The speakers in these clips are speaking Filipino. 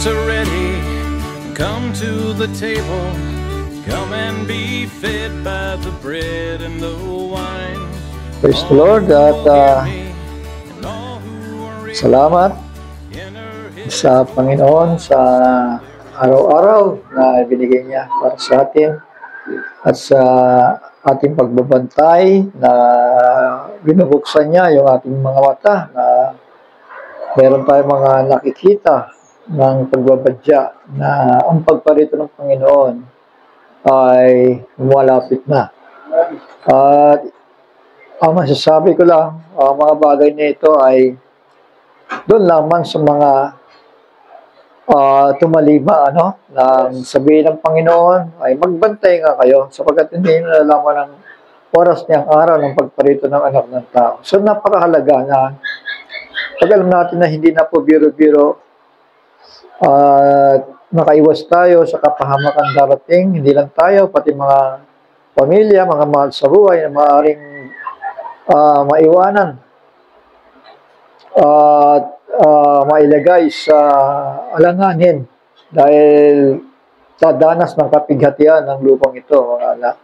drinks are ready, come to the table. Come and be fed by the bread and the wine. Praise the Lord at salamat sa Panginoon sa araw-araw na binigay niya para sa atin at sa ating pagbabantay na binubuksan niya yung ating mga mata na meron tayong mga nakikita ng pagbabadya na ang pagparito ng Panginoon ay lumalapit na. At ang masasabi ko lang, ang mga bagay na ito ay doon lamang sa mga tumalima, nang sabihin ng Panginoon ay magbantay nga kayo sapagkat hindi nalalaman ng oras niyang araw ng pagparito ng anak ng tao. So napakahalaga na pag alam natin na hindi na po biro-biro at makaiwas tayo sa kapahamakan darating, hindi lang tayo, pati mga pamilya, mga mahal sa buhay na maaaring maiwanan at mailagay sa alanganin dahil tadanas ng kapighatian ng lupang ito, mga anak,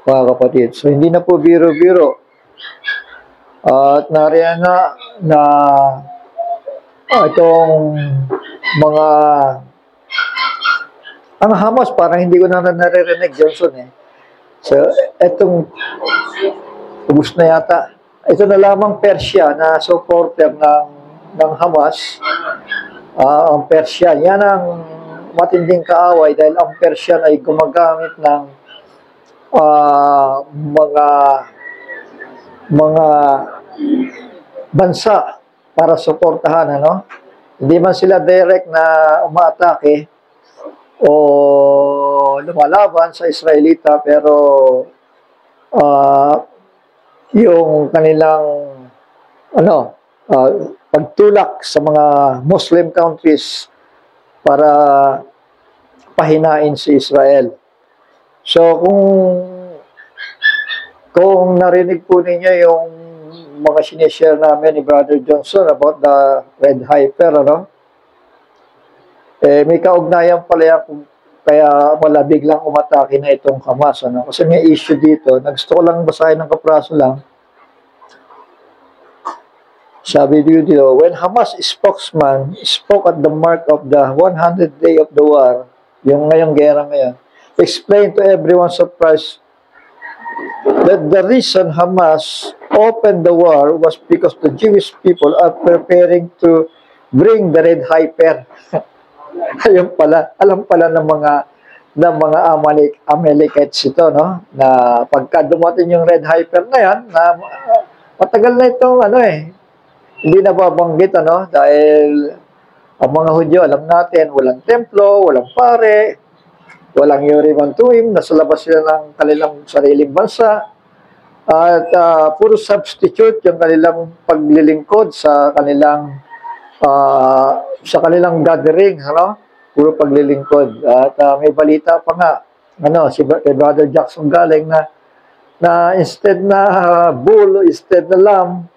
mga kapatid. So, hindi na po biro-biro. At nariyan na itong mga ang Hamas, parang hindi ko na naririnig, Johnson eh. So, etong ubus na yata. Ito na lamang Persia na supporter ng Hamas. Ang Persia, yan ang matinding kaaway dahil ang Persia ay gumagamit ng mga bansa para suportahan, Hindi man sila direct na umaatake o lumalaban sa Israelita, pero yung kanilang pagtulak sa mga Muslim countries para pahinain si Israel. So kung narinig po ninyo yung mga sinishare namin ni Brother Johnson about the red heifer, may kaugnayan pala yan kaya wala biglang umatake na itong Hamas, Kasi may issue dito. Gusto ko lang basahin ng kapraso lang. Sabi dito, when Hamas spokesman spoke at the mark of the 100th day of the war, yung ngayong gera ngayon, explained to everyone's surprise that the reason Hamas opened the war was because the Jewish people are preparing to bring the red heifer. Ayun pala, alam pala ng mga Amalekites ito, na pagka dumating yung red heifer na yan, na matagal na itong hindi na babanggit, dahil ang mga Hudyo, alam natin, walang templo, walang pare, walang Urim Tumim, nasa labas sila ng kanilang sariling bansa, at puro substitute yung kanilang paglilingkod sa kanilang gathering, puro paglilingkod. At may balita pa nga, si Brother Jackson galing na instead na bull, instead na lamb,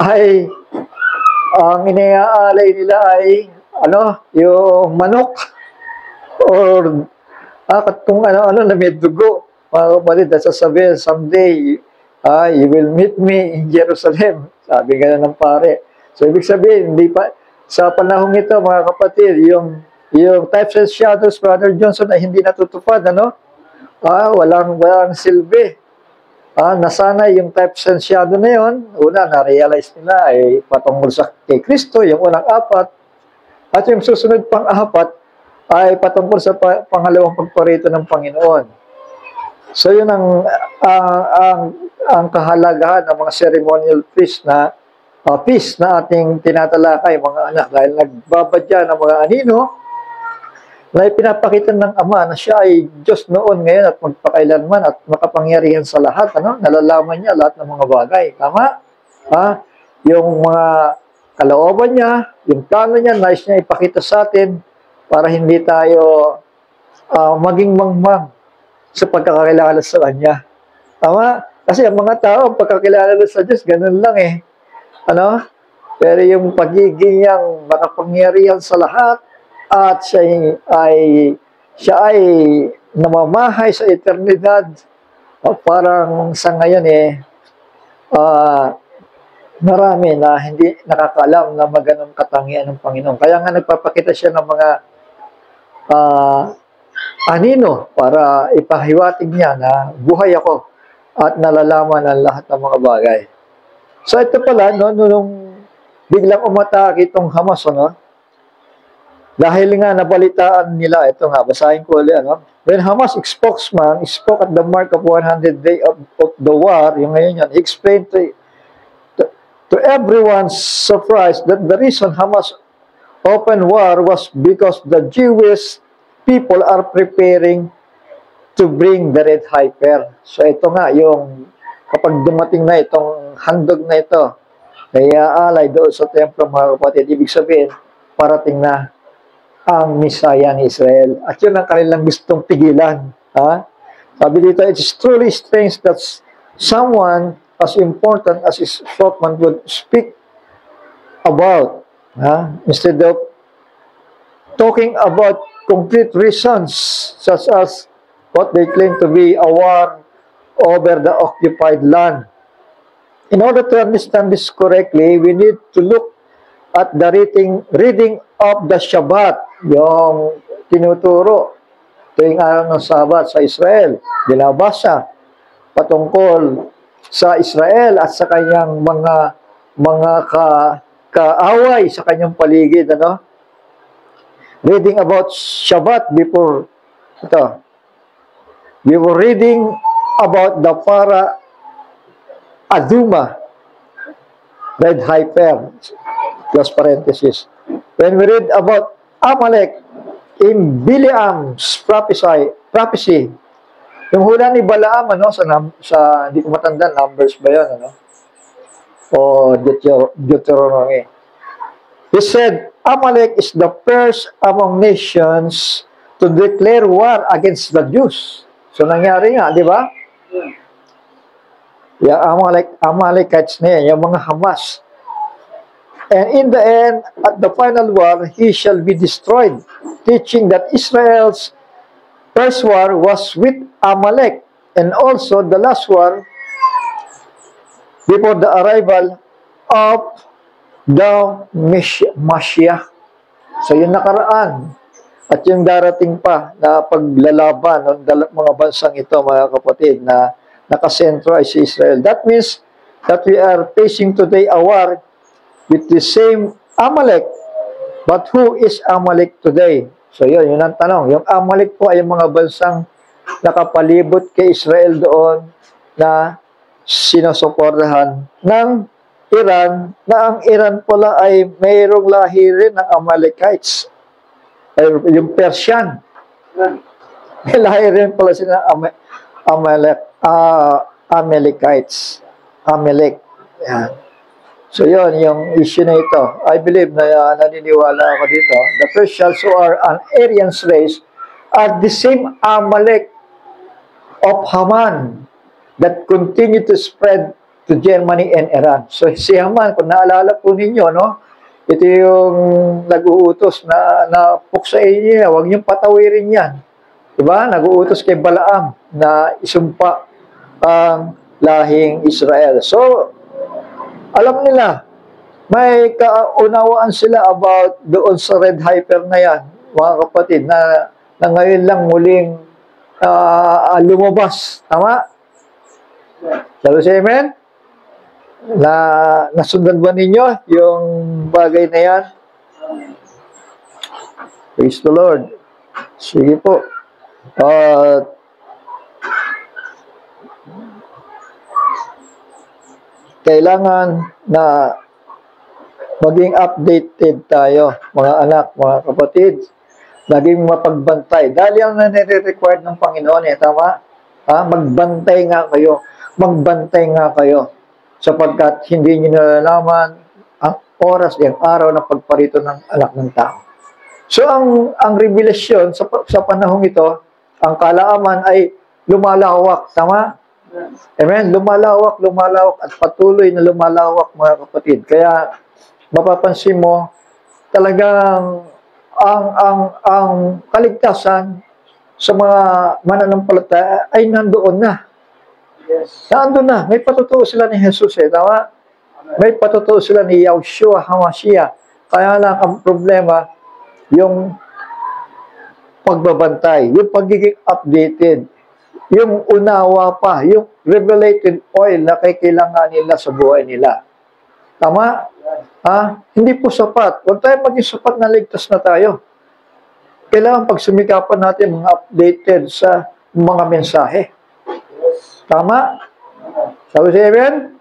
ay ang iniaalay nila ay yung manok or kung na may dugo. Mga kapatid, sasabihin, someday you will meet me in Jerusalem, sabi nga ng pare. So ibig sabihin, hindi pa sa panahong ito, mga kapatid, yung types and shadows, Brother Johnson, ay hindi natutupad, walang silbi. Nasanay yung types and shadow na yun. Una, na-realize nila ay patungkol sa kay Kristo, yung unang apat. At yung susunod pang apat ay patungkol sa pangalawang pagparito ng Panginoon. So yun ang kahalagahan ng mga ceremonial feast na ating tinatalakay, mga anak, dahil nagbabadya ng mga anino na ipinapakita ng Ama na siya ay Diyos noon, ngayon at magpakailanman at makapangyarihan sa lahat. Nalalaman niya lahat ng mga bagay. Tama? Yung mga kalooban niya, yung plano niya, nais niya ipakita sa atin para hindi tayo maging mangmang sa pagkakakilala sa Kanya. Tama? Kasi ang mga tao, ang pagkakilala sa Diyos, ganun lang eh. Pero yung pagiging niyang makapangyarihan sa lahat, at siya ay namamahay sa eternidad. Parang sa ngayon marami na hindi nakakaalam na maganong katangian ng Panginoon. Kaya nga nagpapakita siya ng mga anino para ipahiwatig niya na buhay ako at nalalaman ang lahat ng mga bagay. So ito pala, nung biglang umatake itong Hamas, dahil nga nabalitaan nila, ito nga, basahin ko ulit, when Hamas spokesman spoke at the mark of 100 day of the war, yung ngayon yan, he explained to everyone's surprise that the reason Hamas opened war was because the Jewish people are preparing to bring the red heifer. So ito nga, yung kapag dumating na itong handog na ito, kaya alay doon sa templo, mga kapatid, ibig sabihin, parating na ang Misaya ni Israel. At yun ang kanilang gustong pigilan. Sabi dito, it's truly strange that someone as important as his spokesman would speak about, instead of talking about concrete reasons, such as what they claim to be a war over the occupied land. In order to understand this correctly, we need to look at the reading of the Shabbat, yung tinuturo tuwing araw ng Sabat sa Israel, binabasa patungkol sa Israel at sa kanyang mga kaaway sa kanyang paligid, reading about Shabbat before ito. We were reading about the para Aduma, red heifer, plus parenthesis. When we read about Amalek in Bileam's prophecy, yung hula ni Balaam, sa hindi ko matanda, Numbers ba yun, o Deuteronomy. He said, Amalek is the first among nations to declare war against the Jews. So, nangyari nga, di ba? Yung Amalekites na yan, yung mga Hamas. And in the end, at the final war, he shall be destroyed, teaching that Israel's first war was with Amalek, and also the last war before the arrival of the Mashiach. So, yung nakaraan at yung darating pa na paglalaban ng mga bansang ito, mga kapatid, na nakasentro ay si Israel. That means that we are facing today a war with the same Amalek. But who is Amalek today? So yun ang tanong. Yung Amalek po ay yung mga bansang nakapalibot kay Israel doon na sinusuportahan ng Iran, na ang Iran pala ay mayroong lahi rin ng Amalekites. Ay, yung Persian. May lahi rin pala sila Amalekites. Amalek. Yan. So yun, yung issue na ito. I believe na naniniwala ako dito. The Persians who are an Aryan race are the same Amalek of Haman that continue to spread to Germany and Iran. So si Haman, kung naalala po ninyo, ito yung nag-uutos na puksain niya, huwag niyong patawirin yan. Diba? Nag-uutos kay Balaam na isumpa ang lahing Israel. So, alam nila, may kaunawaan sila about doon sa red heifer na yan, mga kapatid, na ngayon lang muling lumabas. Tama? Sabi siya, amen? Nasundan ba ninyo yung bagay na yan? Praise the Lord. Sige po. Kailangan na maging updated tayo, mga anak, mga kapatid. Naging mapagbantay. Dahil yan na nire-required ng Panginoon, tama? Magbantay nga kayo. Magbantay nga kayo. Sapagkat hindi nyo nalalaman ang oras, ang araw ng pagparito ng anak ng tao. So, ang revelasyon sa panahong ito, ang kalaaman ay lumalawak. Tama? Amen? Lumalawak at patuloy na lumalawak, mga kapatid. Kaya, mapapansin mo, talagang ang kaligtasan sa mga mananampalataya ay nandoon na. Nandoon na. May patutuo sila ni Jesus eh. Tama? May patutuo sila ni Yahshua HaMashiach. Kaya lang ang problema, yung pagbabantay, yung pagiging updated, yung unawa pa, yung revelated oil na kailangan nila sa buhay nila. Tama? Hindi po sapat. Huwag tayo maging sapat na ligtas na tayo. Kailangan pagsumikapan natin mga updated sa mga mensahe. Tama? Sabi si Amen?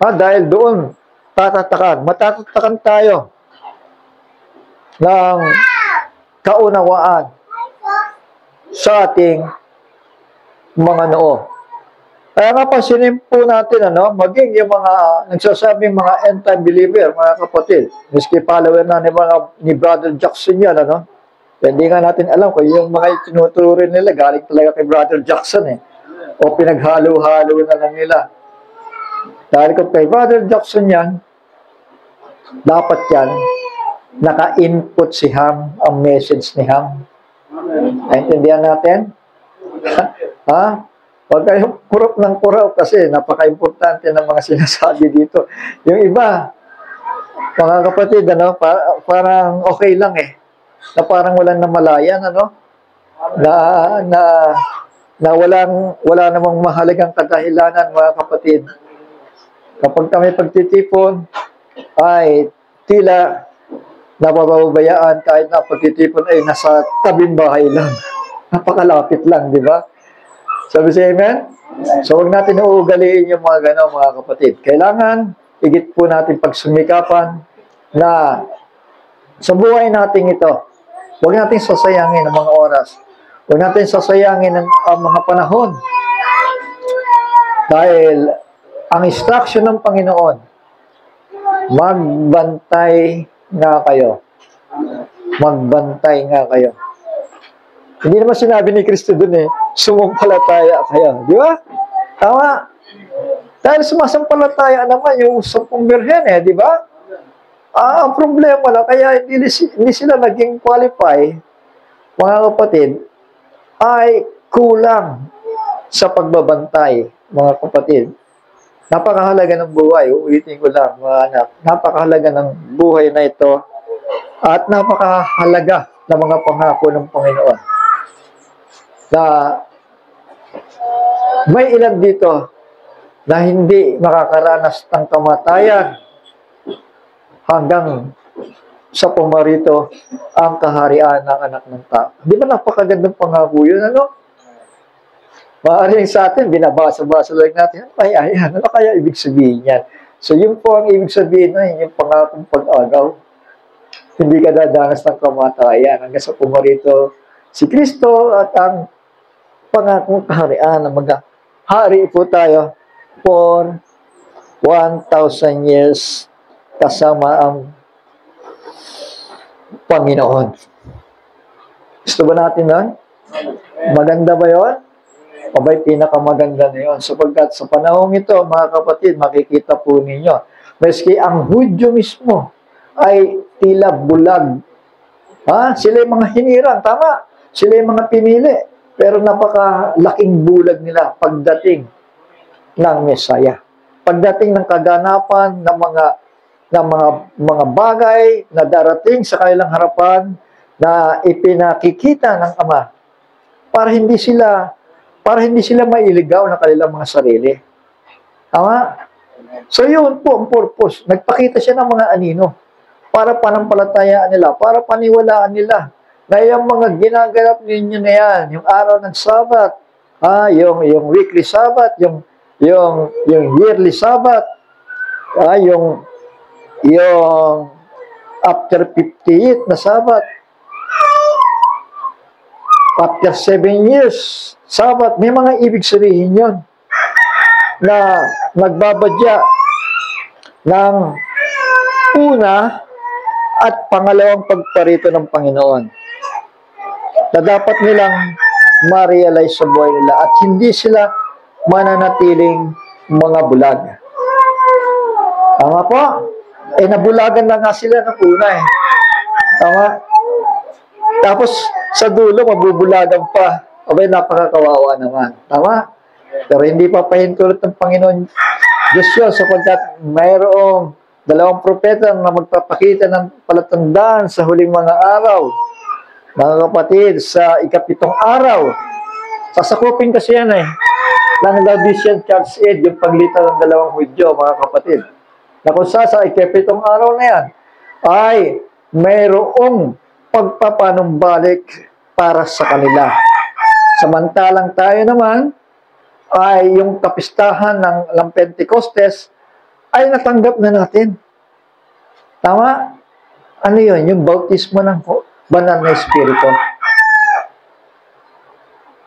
Dahil doon, matatakan tayo ng kaunawaan sa ating mga noo. Kaya nga pansinin po natin, maging yung mga nagsasabing mga end-time believer, mga kapatid, miski follower na ni Brother Jackson yan, hindi nga natin alam kung yung mga tinuturin nila, galing talaga kay Brother Jackson o pinaghalo-halo na lang nila. Dahil kung kay Brother Jackson yan, dapat yan, naka-input si Ham, ang message ni Ham. Naintindihan natin? Huwag kayong kurap ng kurap kasi napaka-importante ng mga sinasabi dito. Yung iba, mga kapatid, parang okay lang na parang walang namalayan, na wala namang mahalagang kadahilanan, mga kapatid. Kapag kami pagtitipon, ay tila napapabayaan kahit na pagtitipon ay nasa tabing bahay lang. Napakalapit lang, di ba? Sabi si Amen? So, huwag natin uugaliin yung mga gano'n, mga kapatid. Kailangan, higit po natin pagsumikapan na sa buhay natin ito, huwag natin sasayangin ang mga oras. Huwag natin sasayangin ang mga panahon. Dahil, ang instruction ng Panginoon, magbantay nga kayo. Magbantay nga kayo. Hindi naman sinabi ni Kristo dun sumampalataya kayo. Di ba? Tama. Dahil sumasampalataya naman yung 10 birhen di ba? Ang problema lang, kaya hindi sila naging qualify, mga kapatid, ay kulang sa pagbabantay, mga kapatid. Napakahalaga ng buhay. Uulitin ko lang, mga anak. Napakahalaga ng buhay na ito at napakahalaga ng mga pangako ng Panginoon. Na may ilan dito na hindi makakaranas ng kamatayan hanggang sa pumarito ang kaharian ng anak ng tao. Di ba napakagandang pangako yun, Maaaring sa atin, binabasa-basa lang natin, ano kaya ibig sabihin yan? So, yun po ang ibig sabihin yung pangakong pag-agaw. Hindi ka dadanas ng kamatayan hanggang sa pumarito si Kristo at ang pangakong kaharian na maghari po tayo for 1,000 years kasama ang Panginoon. Gusto ba natin nun? Maganda ba yun? Abay, pinakamaganda na yun. Sapagkat sa panahong ito, mga kapatid, makikita po ninyo, maski ang Hudyo mismo ay tila bulag. Sila yung mga hinirang, tama. Sila yung mga pinili. Pero napakalaking bulag nila pagdating ng Mesaya. Pagdating ng kaganapan ng mga bagay na darating sa kanilang harapan na ipinakikita ng Ama para hindi sila mailigaw ng kanilang mga sarili. Tama? So yun po ang purpose. Nagpakita siya ng mga anino para panampalatayaan nila, para paniwalaan nila na yung mga ginaganap ninyo na yan, yung araw ng Sabat, yung weekly Sabat, yung yearly Sabat, yung after 58 na Sabat, after 7 years, Sabat, may mga ibig sabihin yun na nagbabadya ng una at pangalawang pagparito ng Panginoon na dapat nilang ma-realize sa buhay nila at hindi sila mananatiling mga bulag. Tama po? Nabulagan na nga sila ng una Tama? Tapos, sa dulo, mabubulagan pa. Abay, napakakawawa naman. Tama? Pero hindi pa pahintulot ng Panginoon Diyos yun, sapagkat mayroong dalawang propeta na magpapakita ng palatandaan sa huling mga araw. Mga kapatid, sa ikapitong araw, sasakupin kasi yan ng Laodicean Church Age, yung paglitan ng dalawang Hudyo, mga kapatid. Na kung sa ikapitong araw na yan, ay mayroong pagpapanumbalik para sa kanila. Samantalang tayo naman, ay yung kapistahan ng Pentecostes, ay natanggap na natin. Tama? Ano yun? Yung bautismo ng banal na Espiritu.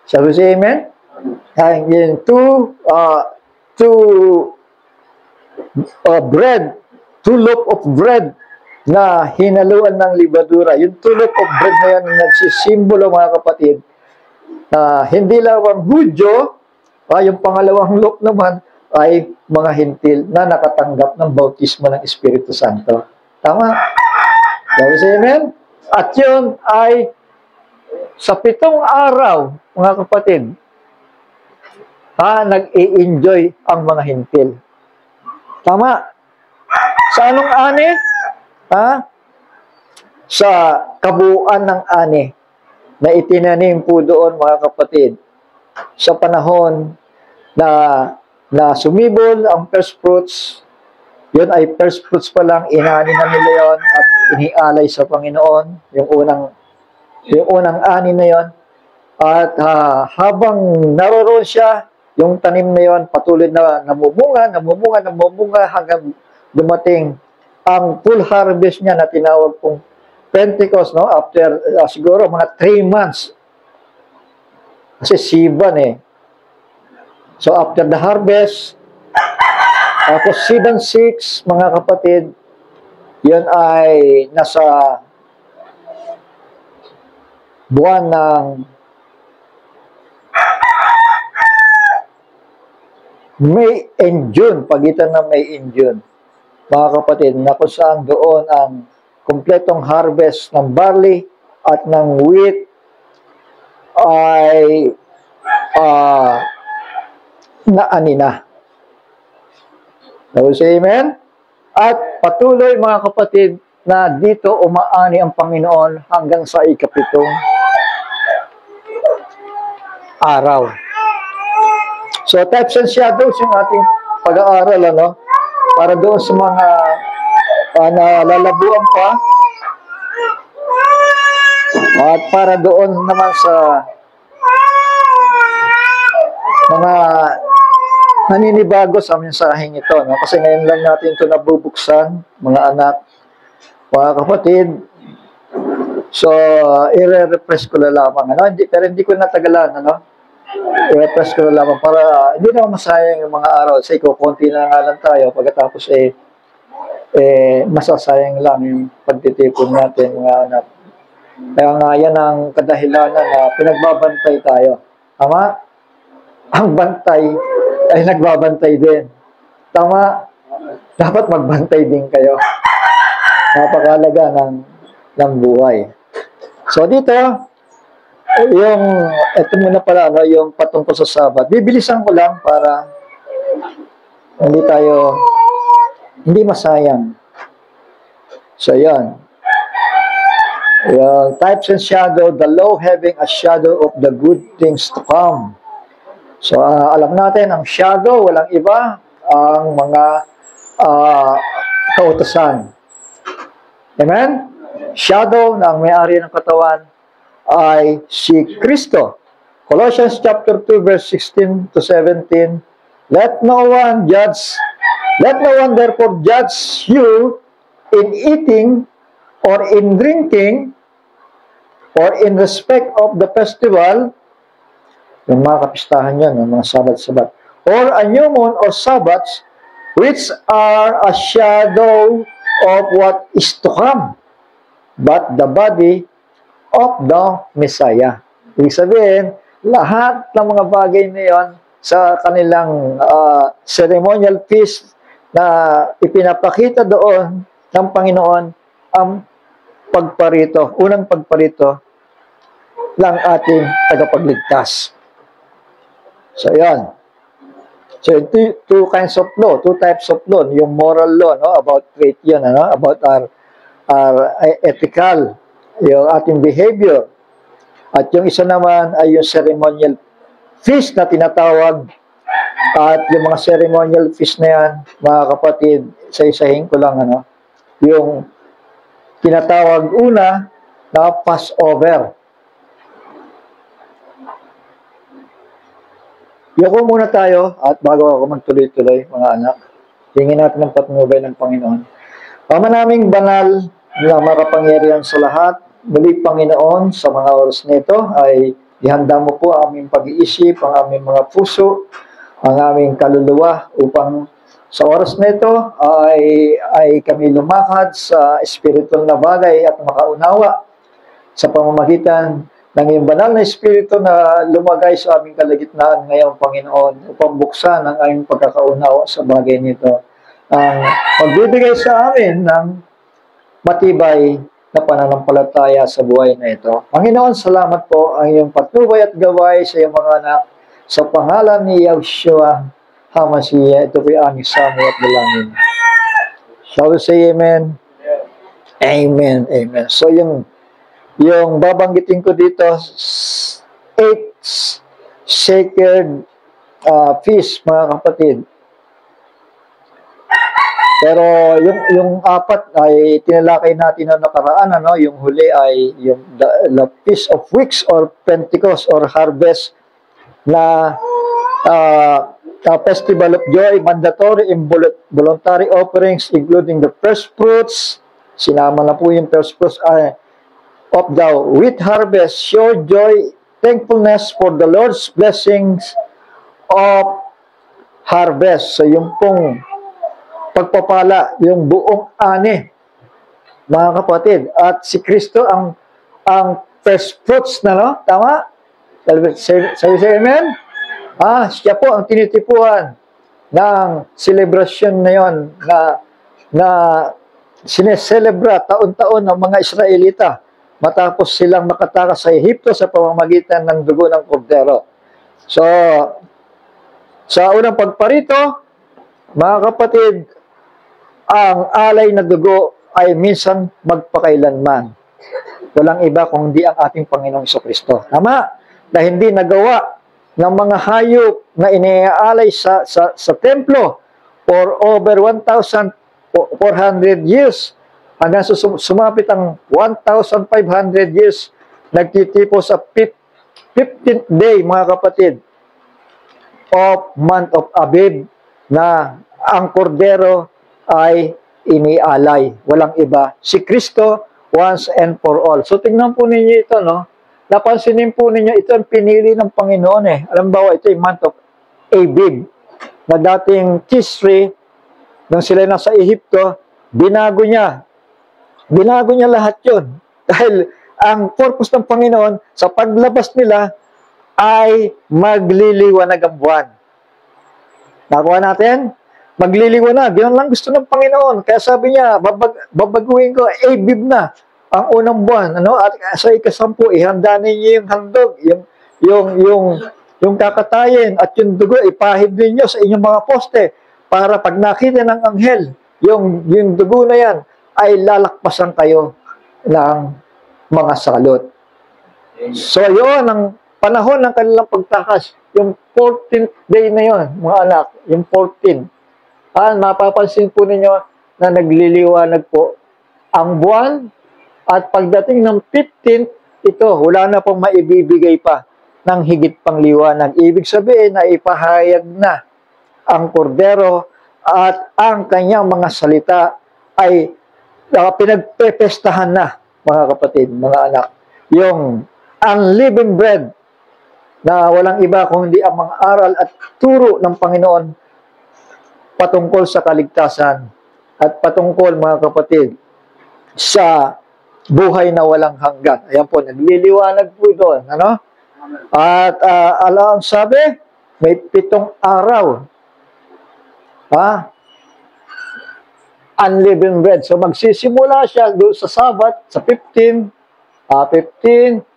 Shall we say amen? Yung two loaf of bread na hinaluan ng libadura. Yung two loaf of bread na yan nagsisimbolo, mga kapatid, hindi lang ang Hudyo, yung pangalawang loaf naman ay mga hintil na nakatanggap ng bautismo ng Espiritu Santo. Tama? Shall we say amen? At yun ay sa 7 araw, mga kapatid, nag-i-enjoy ang mga hintil. Tama? Sa anong ani? Sa kabuuan ng ani na itinanim po doon, mga kapatid, sa panahon na sumibol ang first fruits, yun ay first fruits pa lang, inani na nila yun at inialay sa Panginoon, yung unang ani na yun. At habang naroroon siya, yung tanim na yun, patuloy na namumunga hanggang dumating ang full harvest niya na tinawag pong Pentecost, no? After siguro mga 3 months. Kasi Siban So after the harvest, tapos Siban 6, mga kapatid, yun ay nasa buwan ng May and June, pagitan ng May and June, mga kapatid, na kung saan doon ang kumpletong harvest ng barley at ng wheat ay naani na. Say amen? At patuloy, mga kapatid, na dito umaani ang Panginoon hanggang sa ikapitong araw. So, types and shadows yung ating pag-aaral, para doon sa mga nalalabuan pa, at para doon naman sa mga naninibago sa mensaheng ito, kasi ngayon lang natin ito nabubuksan, mga anak, mga kapatid. So, i-refresh ko na lamang, pero hindi ko natagalan, i-refresh ko na lamang para hindi na masayang yung mga araw. Kasi konti na nga lang tayo, pagkatapos masasayang lang yung pagtitipon natin, mga anak. Kaya nga yan ang kadahilanan na pinagbabantay tayo. Tama? Ang bantay ay nagbabantay din. Tama? Dapat magbantay din kayo. Napakalaga ng buhay. So dito, ito muna pala, yung patungkol sa Sabat. Bibilisan ko lang para hindi masayang. So yan. Yung types and shadow, the law having a shadow of the good things to come. So, alam natin, ang shadow, walang iba, ang mga kautusan. Amen? Shadow na ang may-ari ng katawan ay si Kristo. Colossians chapter 2, verse 16 to 17, Let no one therefore judge you in eating or in drinking or in respect of the festival, yung mga kapistahan yan, yung mga sabat-sabat, or a new moon or sabbats, which are a shadow of what is to come, but the body of the Messiah. Ibig sabihin, lahat ng mga bagay na yon sa kanilang ceremonial feast na ipinapakita doon ng Panginoon, ang pagparito, unang pagparito ng ating tagapagligtas. So, yan. So, two kinds of law, two types of law. Yung moral law, no, about faith yun, ano, about our ethical, yung ating behavior. At yung isa naman ay yung ceremonial feast na tinatawag. At yung mga ceremonial feast na yan, mga kapatid, isa-isahin ko lang, ano, yung tinatawag una na Passover. Yoko muna tayo at bago ako magtuloy-tuloy, mga anak, hingin natin ang patnubay ng Panginoon. Ama naming banal na makapangyarihan sa lahat, muli Panginoon, sa mga oras nito ay ihanda mo po ang aming pag-iisip, ang aming mga puso, ang aming kaluluwa upang sa oras nito ay kami lumakad sa spiritual na bagay at makaunawa sa pamamagitan ng iyong banal na Espiritu na lumagay sa aming kalagitnaan ngayong Panginoon upang buksan ang aming pagkakaunawa sa bagay nito. Ang magbibigay sa amin ng matibay na pananampalataya sa buhay na ito. Panginoon, salamat po ang iyong patnubay at gaway sa iyong mga anak sa pangalan ni Yeshua HaMashiach. Ito po yung aming sami at dalangin. Shall we say amen? Amen. Amen. So yung babanggitin ko dito, 8 sacred feast, mga kapatid. Pero yung 4 ay tinalakay natin na nakaraan, ano, yung huli ay yung the Feast of Weeks or Pentecost or Harvest na Festival of Joy, mandatory and voluntary offerings including the first fruits. Sinama na po yung first fruits of the wheat harvest, show joy, thankfulness for the Lord's blessings of harvest. So yung pong pagpapala, yung buong ani, mga kapatid. At si Kristo ang first fruits na, no? Tama? Sabi sa amen? Siya po ang tinitipuan ng celebration na yon na sineselebra taon-taon ng mga Israelita matapos silang makatakas sa Ehipto sa pamamagitan ng dugo ng kordero. So, sa unang pagparito, mga kapatid, ang alay na dugo ay minsan magpakailanman. Walang iba kundi ang ating Panginoong Jesucristo. Tama? Na hindi nagawa ng mga hayop na iniaalay sa templo for over 1,400 years. Hanggang sumapit ang 1,500 years, nagtitipo sa 15th day, mga kapatid, of month of Abib, na ang kordero ay inialay. Walang iba. Si Kristo once and for all. So, tingnan po ninyo ito, no? Napansinin po ninyo, ito ang pinili ng Panginoon, eh. Alam ba, ito yung month of Abib, na dating Tisri, nung sila nasa Ehipto, binago niya lahat yun. Dahil ang purpose ng Panginoon, sa paglabas nila, ay magliliwanag ang buwan. Nakuha natin? Magliliwanag. Yun lang gusto ng Panginoon. Kaya sabi niya, babaguhin ko, Abib na ang unang buwan. Ano? At sa ika-10, ihanda ninyo yung handog, yung kakatayin, at yung dugo, ipahid ninyo sa inyong mga poste, para pag nakita ng anghel, yung dugo na yan, ay lalakpasan kayo ng mga salot. So, yun ang panahon ng kanilang pagtakas. Yung 14th day na yun, mga anak, yung 14. Mapapansin po ninyo na nagliliwanag po ang buwan, at pagdating ng 15th, ito, wala na pong maibibigay pa ng higit pang liwanag. Ibig sabihin na ipahayag na ang kordero at ang kanyang mga salita ay pinagpepestahan na, mga kapatid, mga anak. Yung unleavened bread na walang iba kundi ang mga aral at turo ng Panginoon patungkol sa kaligtasan at patungkol, mga kapatid, sa buhay na walang hanggan. Ayan po, nagliliwanag po doon. Ano? At alam, sabi, may 7 araw. Unleavened bread. So magsisimula siya doon sa Sabat, sa 15,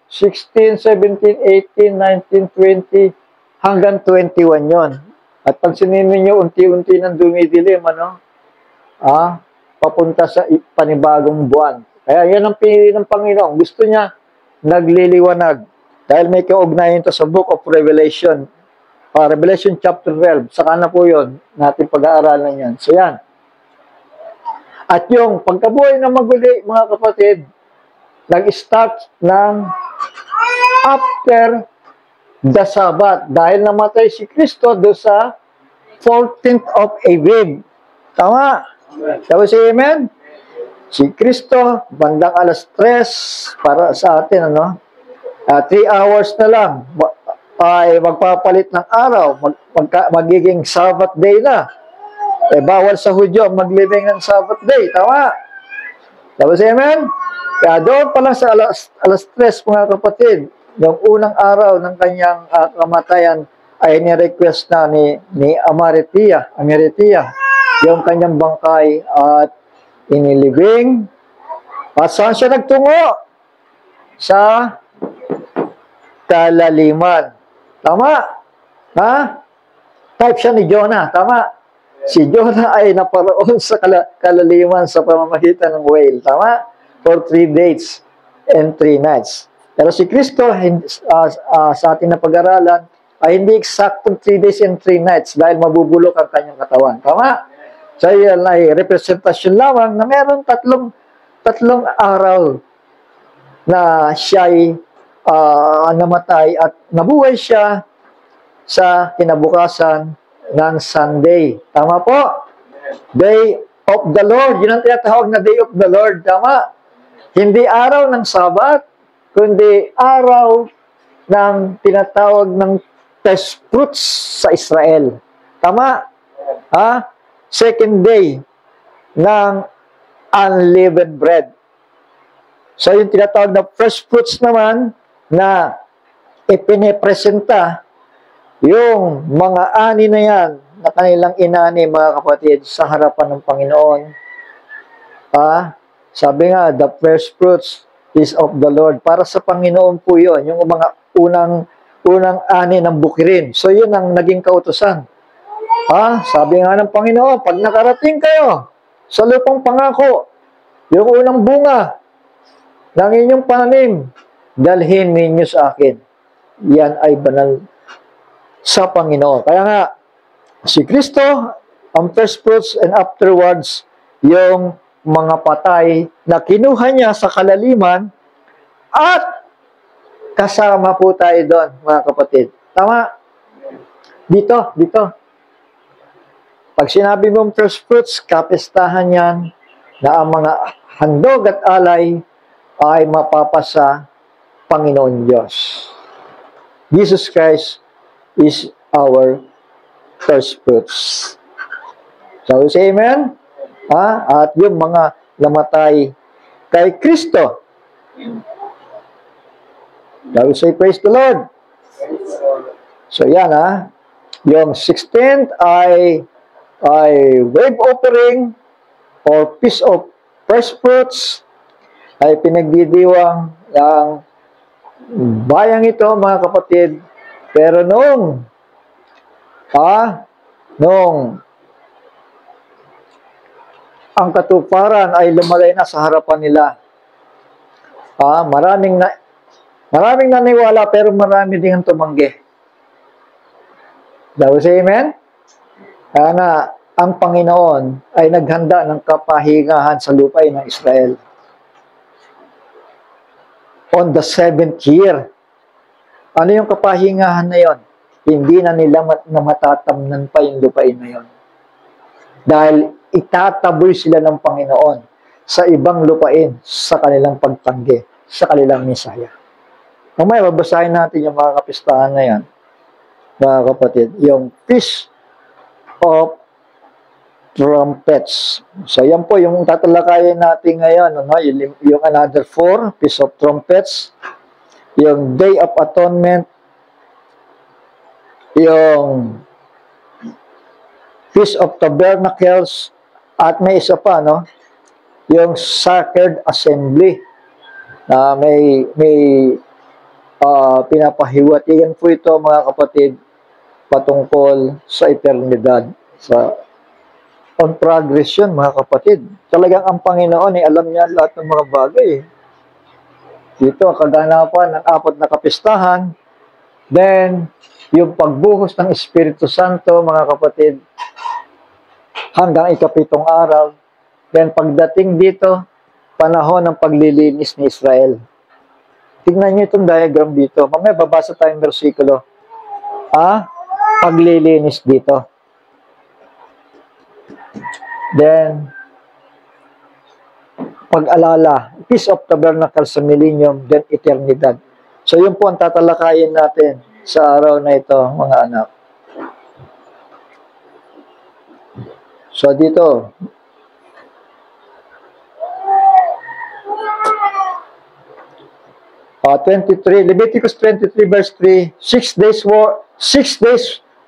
16, 17, 18, 19, 20, hanggang 21 yon. At pansinin ninyo, unti-unti nang dumidilim, papunta sa panibagong buwan. Kaya yan ang pinili ng Panginoon. Gusto niya nagliliwanag. Dahil may kaugnayan ito sa Book of Revelation. Revelation chapter 12. Saka na po yun. Natin pag-aaralan yan. So yan. At yung pagkabuhay ng maguli, mga kapatid, nag-start ng after the Sabbath. Dahil namatay si Kristo doon sa 14th of Aviv. Tama? Sabi si Amen? Si Kristo, bandang alas 3 para sa atin, 3 hours na lang ay magpapalit ng araw, magiging Sabbath day na. Bawal sa Hudyo maglibing ng Sabbath day. Tama? Sabi si Amen? Kaya doon pala sa alas 3, mga kapatid, yung unang araw ng kanyang kamatayan ay ni-request na ni Amaritia, yung kanyang bangkay at inilibing. At saan siya nagtungo? Sa kalaliman. Tama? Ha? Type siya ni Jonah. Tama? Si Jonah ay naparoon sa kalaliman sa pamamagitan ng whale. Tama? For 3 days and 3 nights. Pero si Kristo, sa ating na pag-aralan, ay hindi eksaktong 3 days and 3 nights dahil mabubulok ang kanyang katawan. Tama? So, yan ay representasyon lamang na meron tatlong araw na siya'y namatay at nabuhay siya sa kinabukasan ng Sunday. Tama po? Day of the Lord. Yun ang tinatawag na Day of the Lord. Tama? Hindi araw ng Sabat, kundi araw ng tinatawag ng first fruits sa Israel. Tama? Ha? Second day ng unleavened bread. So, yung tinatawag na first fruits naman na ipinipresenta yung mga ani na yan na kanilang inani, mga kapatid, sa harapan ng Panginoon. Sabi nga, the first fruits is of the Lord. Para sa Panginoon po yun, yung mga unang ani ng bukirin. So, yun ang naging kautusan. Sabi nga ng Panginoon, pag nakarating kayo sa lupang pangako, yung unang bunga ng inyong pananim, dalhin ninyo sa akin. Yan ay banal sa Panginoon. Kaya nga, si Kristo, ang first fruits, and afterwards, yung mga patay na kinuha niya sa kalaliman, at kasama po tayo doon, mga kapatid. Tama? Dito. Pag sinabi mong first fruits, kapistahan yan na ang mga handog at alay ay mapapasa Panginoon Diyos. Jesus Christ is our first fruits. So, say amen? At yung mga namatay kay Kristo. Shall we say praise the Lord? So, yan yung 16th ay wave offering or piece of first fruits ay pinagdidiwang ng bayang ito, mga kapatid. Pero nung ang katuparan ay lumalay na sa harapan nila, maraming naniwala pero marami din ang tumanggi. Daw say amen? Kaya na ang Panginoon ay naghanda ng kapahingahan sa lupain ng Israel. On the 7th year. Ano yung kapahingahan na yon? Hindi na nila matatamnan pa yung lupain na yon. Dahil itataboy sila ng Panginoon sa ibang lupain sa kanilang pagtanggi, sa kanilang misaya. Mamaya, babasahin natin yung mga kapistahan na yan, mga kapatid. Yung Feast of Trumpets. So, yan po yung tatalakayin natin ngayon. Yung another 4, Feast of Trumpets, yung Day of Atonement, yung Feast of Tabernacles, at may isa pa, yung Sacred Assembly. May pinapahiwatigan po ito mga kapatid patungkol sa eternidad. On progress yun mga kapatid. Talagang ang Panginoon alam niya lahat ng mga bagay. Dito, kaganapan ng 4 na kapistahan. Then, yung pagbuhos ng Espiritu Santo, mga kapatid, hanggang ika-7 araw. Then, pagdating dito, panahon ng paglilinis ni Israel. Tingnan niyo itong diagram dito. Mamaya babasa tayong versikulo. Paglilinis dito. Then, pag-alala, Peace of Tabernacles sa Millennium, then Eternidad. So, yun po ang tatalakayin natin sa araw na ito, mga anak. So, dito, Leviticus 23 verse 3, 6 days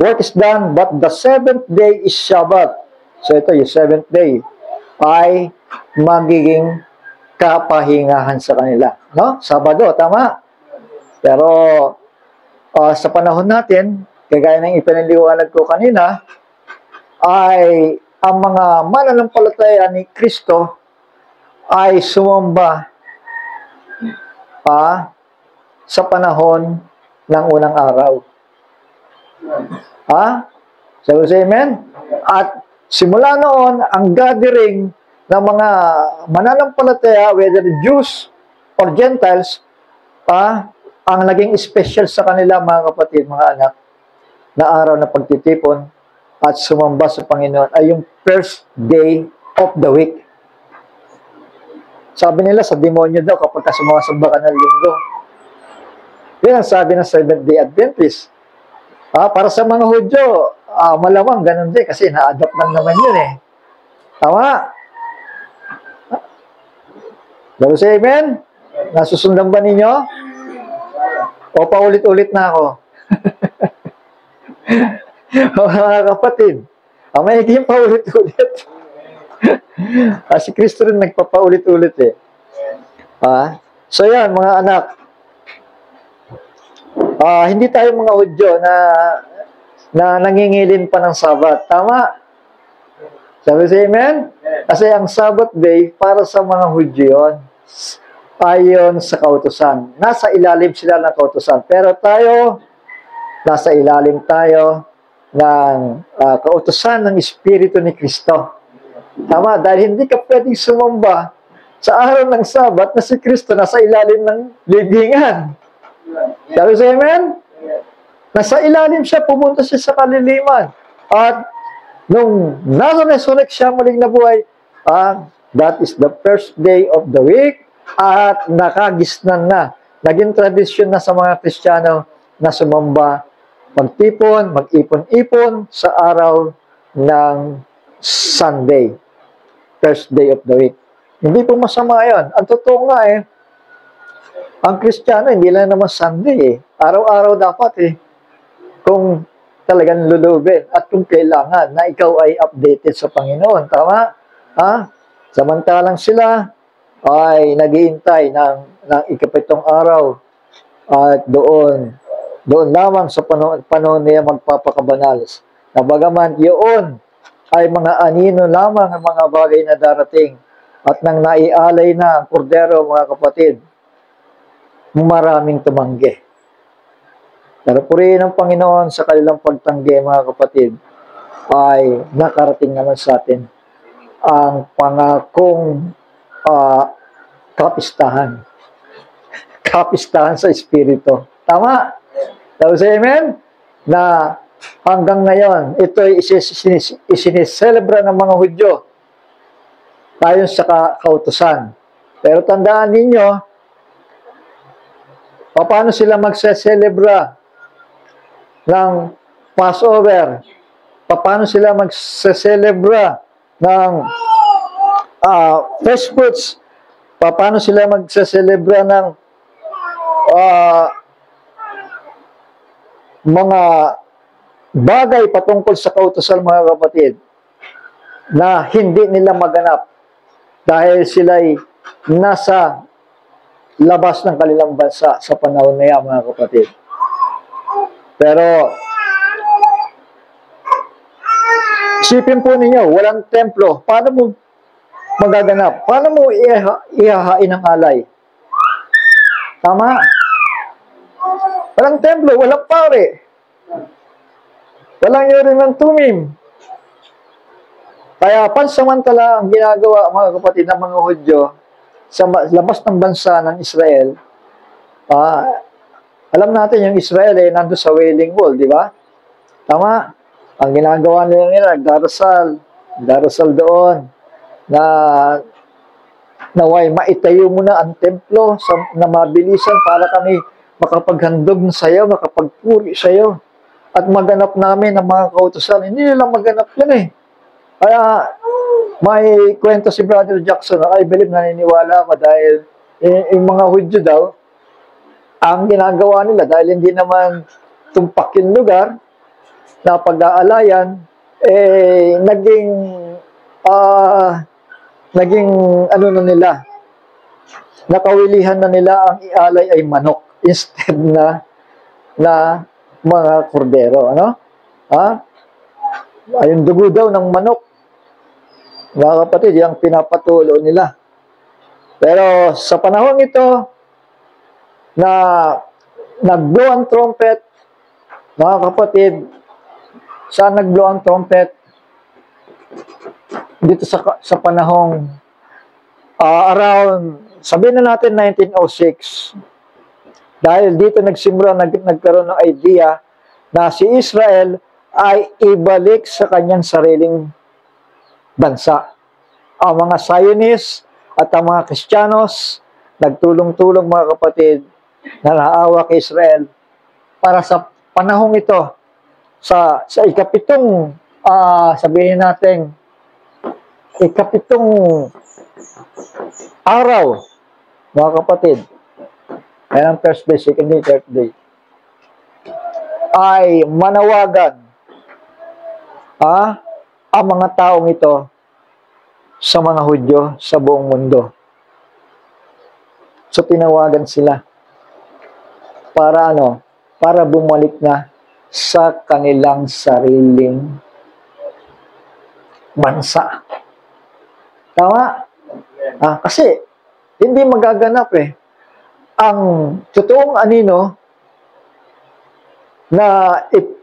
work is done, but the 7th day is Shabbat. So, ito, yung 7th day ay magiging kapahingahan sa kanila. No? Sabado, tama? Pero, sa panahon natin, kagaya ng ipinaliwanag ko kanina, ay ang mga mananampalataya ni Kristo ay sumamba sa panahon ng unang araw. Sabi sa amen? At simula noon, ang gathering ng mga mananampalataya, whether Jews or Gentiles, ang naging special sa kanila, mga kapatid, mga anak, na araw na pagtitipon at sumamba sa Panginoon ay yung first day of the week. Sabi nila sa demonyo daw kapag sumasamba ka ng linggo. Yan ang sabi ng Seventh-day Adventist. Para sa mga Hudyo, malamang ganun din kasi na-adopt lang naman yun eh. Tama? Lalo sa amen? Nasusundan ba ninyo? O paulit-ulit na ako? Mga kapatid, may higing paulit-ulit. Si Kristo rin nagpapaulit-ulit eh. So yan, mga anak, hindi tayo mga Hudyo na nangingilin pa ng Sabat. Tama? Sabi sa amen? Kasi ang Sabbath day, para sa mga Hudyo yun, ayon sa kautusan. Nasa ilalim sila ng kautusan. Pero tayo, nasa ilalim tayo ng kautusan ng Espiritu ni Kristo. Tama? Dahil hindi ka pwedeng sumamba sa araw ng Sabat na si Kristo nasa ilalim ng libingan. Sabi sa amen? Nasa ilalim siya, pumunta siya sa kaliliman. At nung nasa-resurrect siya muling nabuhay, that is the first day of the week at nakagisnan na. Naging tradisyon na sa mga Kristiyano na sumamba, magtipon, mag-ipon-ipon sa araw ng Sunday. First day of the week. Hindi po masama yan. Ang totoo nga ang Kristiyano, hindi lang naman Sunday Araw-araw dapat Kung talagang lulubin at kung kailangan na ikaw ay updated sa Panginoon. Tama? Samantalang sila ay naghihintay ng ika-7 araw at doon lamang sa panahon niya magpapakabanal. Na bagaman yun ay mga anino lamang ang mga bagay na darating at nang naialay na ang kordero, mga kapatid, maraming tumanggi. Pero purihin ng Panginoon sa kanilang pagtanggi, mga kapatid, ay nakarating naman sa atin ang pangakong kapistahan. Kapistahan sa Espiritu. Tama? Tapos, amen? Na hanggang ngayon, ito ay isineselebra ng mga Hudyo ayon sa kautusan. Pero tandaan ninyo, paano sila magseselebra ng Passover? Paano sila magseselebra ng first fruits? Paano sila magseselebra ng mga bagay patungkol sa kautusan, mga kapatid, na hindi nila maganap dahil sila'y nasa labas ng kanilang bansa sa panahon na yan, mga kapatid. Pero, isipin po ninyo, walang templo. Paano mo magaganap? Paano mo ihahain ang alay? Tama? Walang templo, walang pare. Walang yuri ng tumim. Kaya pansamantala ang ginagawa, mga kapatid, ng mga Hudyo sa labas ng bansa ng Israel. Alam natin yung Israel nando sa Wailing Wall, di ba? Tama? Ang ginagawa nila, darasal doon, naway maitayo mo na ang templo na mabilisan para kami makapaghandog sa iyo, makapagpuri sa iyo, at maganap namin ang mga kautusan. Hindi nila maganap yun eh. Kaya may kwento si Brother Jackson, I believe, naniniwala ako dahil yung mga Hudyo daw, ang ginagawa nila dahil hindi naman tumpak yung lugar na pag-aalayan, naging ano na nila, nakawilihan na nila ang ialay ay manok instead na mga kordero. Ano? Yung dugo daw ng manok, mga kapatid, yung pinapatulo nila. Pero sa panahon ito, na nag-blow ang trumpet, mga kapatid, saan nag-blow ang trumpet? Dito sa panahong around, sabihin na natin 1906. Dahil dito nagkaroon ng idea na si Israel ay ibalik sa kanyang sariling bansa. Ang mga Zionists at ang mga Kristiyanos nagtulong-tulong, mga kapatid, na naawa kay Israel para sa panahong ito, sa ikapitong, sabihin natin, ikapitong araw, mga kapatid, yan ang first day, second day, third day, ay manawagan ang mga taong ito sa mga Hudyo sa buong mundo. So, tinawagan sila para para bumalik na sa kanilang sariling bansa. Tama? Kasi, hindi magaganap ang totoong anino na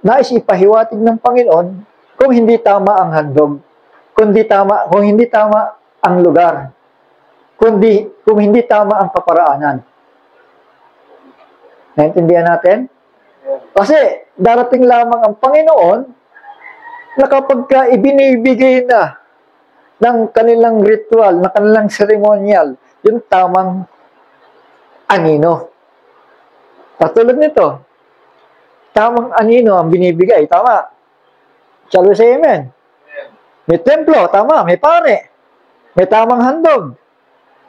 nais ipahiwatig ng Panginoon kung hindi tama ang handog, kung hindi tama ang lugar, kung hindi tama ang kaparaanan. Naintindihan natin? Kasi darating lamang ang Panginoon na kapag ibinibigay na ng kanilang ritual, ng kanilang ceremonial, yung tamang anino. Katulad nito, tamang anino ang binibigay, tama? Shall we say amen? May templo, tama, may pare, may tamang handog.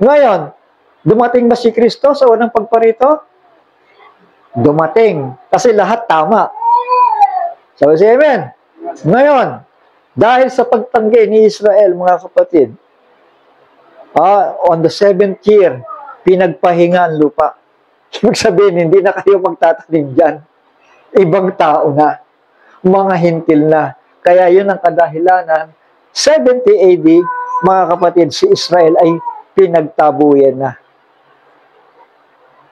Ngayon, dumating ba si Kristo sa unang pagparito? Dumating. Kasi lahat tama. So, say amen. Ngayon, dahil sa pagtanggi ni Israel, mga kapatid, on the 7th year, pinagpahinga ang lupa. Ibig sabihin, hindi na kayo magtatanim dyan. Ibang tao na. Mga hintil na. Kaya yun ang kadahilanan. 70 AD, mga kapatid, si Israel ay pinagtabuyan na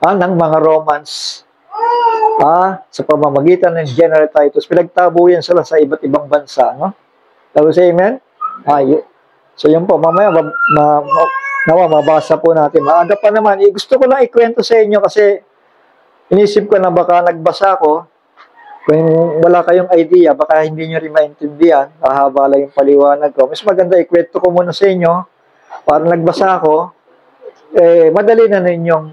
ng mga Romans sa pamamagitan ng General Titus. Pinagtabuyan sila sa iba't ibang bansa. No? Tapos, amen? So, yun po. Mamaya, mabasa po natin. Maaga pa naman. Gusto ko lang ikwento sa inyo kasi inisip ko na baka nagbasa ko. Kung wala kayong idea, baka hindi nyo rin maintindihan. Hahaba lang yung paliwanag ko. Mas maganda ikwento ko muna sa inyo. Para nagbasa ko, madali na ninyong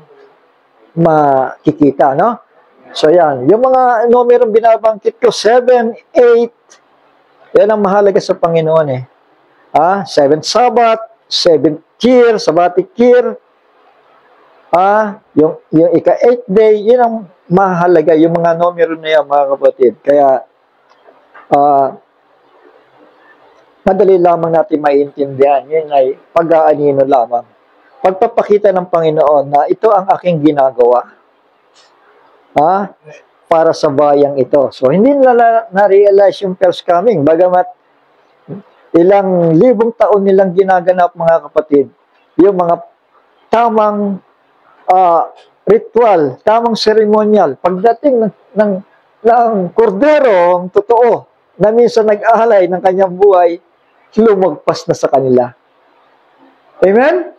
makikita, no? So, yan. Yung mga numerong binabangkit ko, 7, 8, yan ang mahalaga sa Panginoon 7th Sabbath, 7th year, Sabbatic year, yung ika-8th day, yun ang mahalaga, yung mga numero na yan, mga kapatid. Kaya, madali lamang natin maintindihan. Yun ay pag-aanino lamang. pagpapakita ng Panginoon na ito ang aking ginagawa, para sa bayang ito. So, hindi nila na-realize yung first coming, bagamat ilang libong taon nilang ginaganap, mga kapatid, yung mga tamang ritual, tamang seremonyal, pagdating ng kordero, totoo, na minsan nag-ahalay ng kanyang buhay, lumagpas na sa kanila. Amen?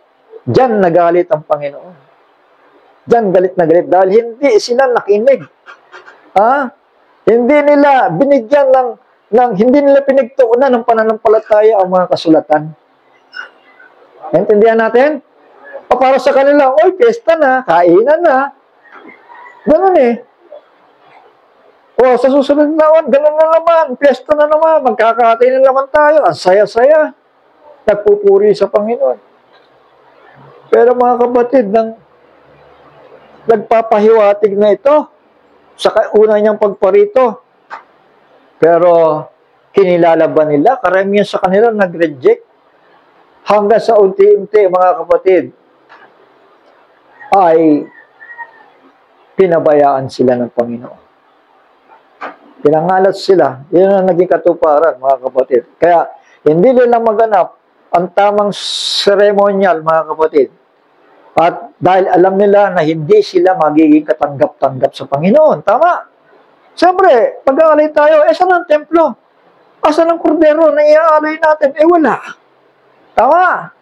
Diyan nagalit ang Panginoon. Diyan galit na galit dahil hindi sila nakinig. Hindi nila binigyan hindi nila pinagtuunan ng pananampalataya ang mga kasulatan. Naintindihan natin? Para sa kanila, oy, pesta na, kainan na. Ganun eh. Sa susunod na taon, ganun na naman, pesta na naman, magkakati na naman tayo, ang saya-saya. Nagpupuri sa Panginoon. Pero mga kapatid, nagpapahiwatig na ito sa una niyang pagparito. Pero kinilala ba nila? Karamihan sa kanila nag-reject. Hanggang sa unti-unti, mga kapatid, ay pinabayaan sila ng Panginoon. Pinangalat sila. Yun ang naging katuparan, mga kapatid. Kaya, hindi nila maganap ang tamang ceremonial, mga kapatid. At dahil alam nila na hindi sila magiging katanggap-tanggap sa Panginoon. Tama. Siyempre, pag-aalay tayo, saan ang templo? Saan ang kordero na iaalay natin? Wala. Tama.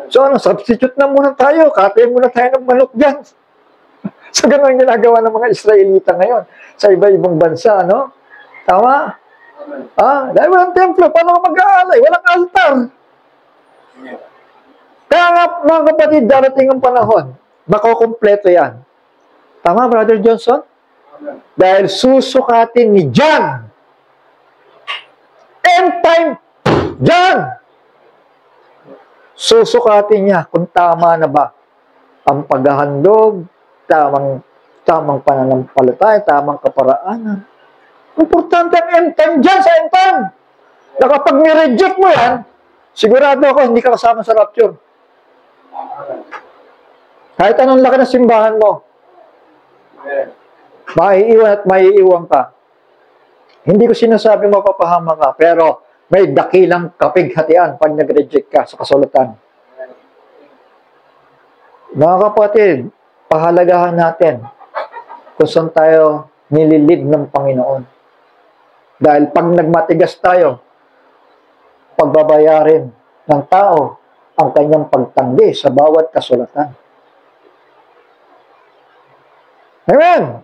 So, substitute na muna tayo. Katayin muna tayo ng manok dyan. So, ganun ang ginagawa ng mga Israelita ngayon sa iba-ibang bansa, no? Tama. Dahil walang templo, paano mag-aalay? Walang altar. Kaya nga, mga kapatid, darating ang panahon, makukumpleto yan. Tama, Brother Johnson? Dahil susukatin ni John. End time, John. Susukatin niya kung tama na ba ang paghahandog, tamang pananampalataya, tamang kaparaanan. Importante ang end time dyan sa end time. Na kapag ni-reject mo yan, sigurado ako hindi ka kasama sa rapture. Kahit anong laki ng simbahan mo, maiiwan at maiiwan ka. Hindi ko sinasabi mapapahama ka, pero may dakilang kapighatian pag nag-reject ka sa kasulatan. Mga kapatid, pahalagahan natin kung saan tayo nililid ng Panginoon. Dahil pag nagmatigas tayo, pagbabayarin ng tao ang kanyang pagtanggi sa bawat kasulatan. Amen?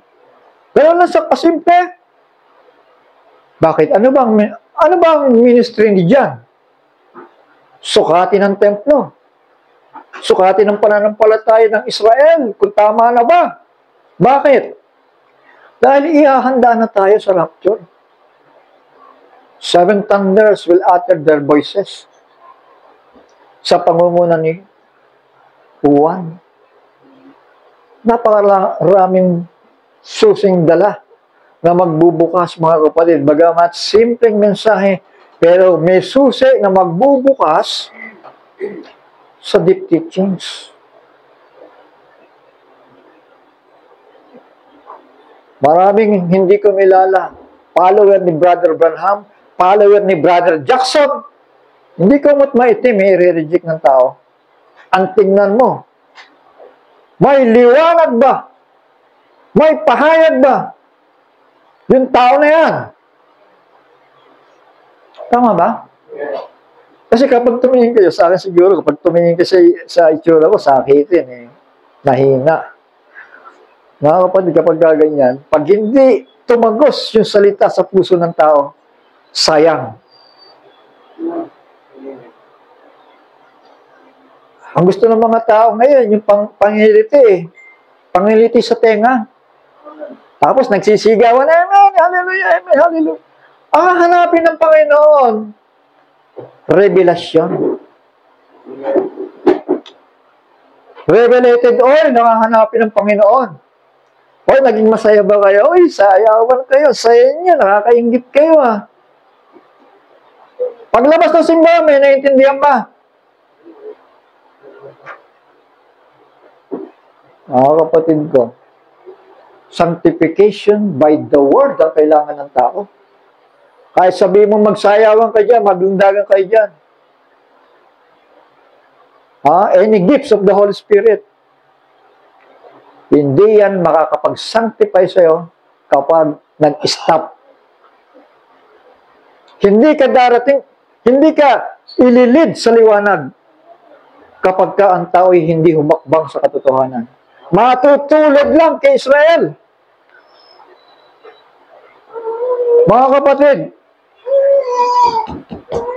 Ganun lang sa kasimple. Bakit? Ano bang ministry ni John? Sukatin ang templo. Sukatin ang pananampalataya ng Israel kung tama na ba. Bakit? Dahil ihahanda na tayo sa rapture. 7 thunders will utter their voices. Sa pangunguna ni Juan. Napakaraming susing dala na magbubukas, mga kapatid. Bagamat simpleng mensahe, pero may susi na magbubukas sa deep teachings. Maraming hindi ko kilala. Follower ni Brother Branham, follower ni Brother Jackson. Hindi ko maitim, i-reject ng tao. Ang tingnan mo, may liwanag ba? May pahayag ba? Yung tao na yan. Tama ba? Kasi kapag tumingin kayo, sa akin siguro, kapag tumingin kayo sa itsura ko, sakitin Nahina. Mga kapatid, kapag gaganyan, pag hindi tumagos yung salita sa puso ng tao, sayang. Ang gusto ng mga tao ngayon, yung pangiliti Pangiliti sa tenga. Tapos nagsisigawan, Amen, Hallelujah, Amen, Hallelujah. Hanapin ng Panginoon. Revelasyon. Revelated oil, nakahanapin ng Panginoon. Oy, naging masaya ba kayo? Oy, sayawan kayo. Saya niyo, nakakaingit kayo Paglabas ng simbahan, may naiintindihan ba? Mga kapatid ko, sanctification by the word ang kailangan ng tao. Kahit sabihin mo magsayawan ka dyan, maglundagan ka dyan. Any gifts of the Holy Spirit, hindi yan makakapag-sanctify sa'yo kapag nag-stop. Hindi ka darating, hindi ka ililid sa liwanag kapag ka ang tao ay hindi humakbang sa katotohanan. Matutulad lang kay Israel. Mga kapatid,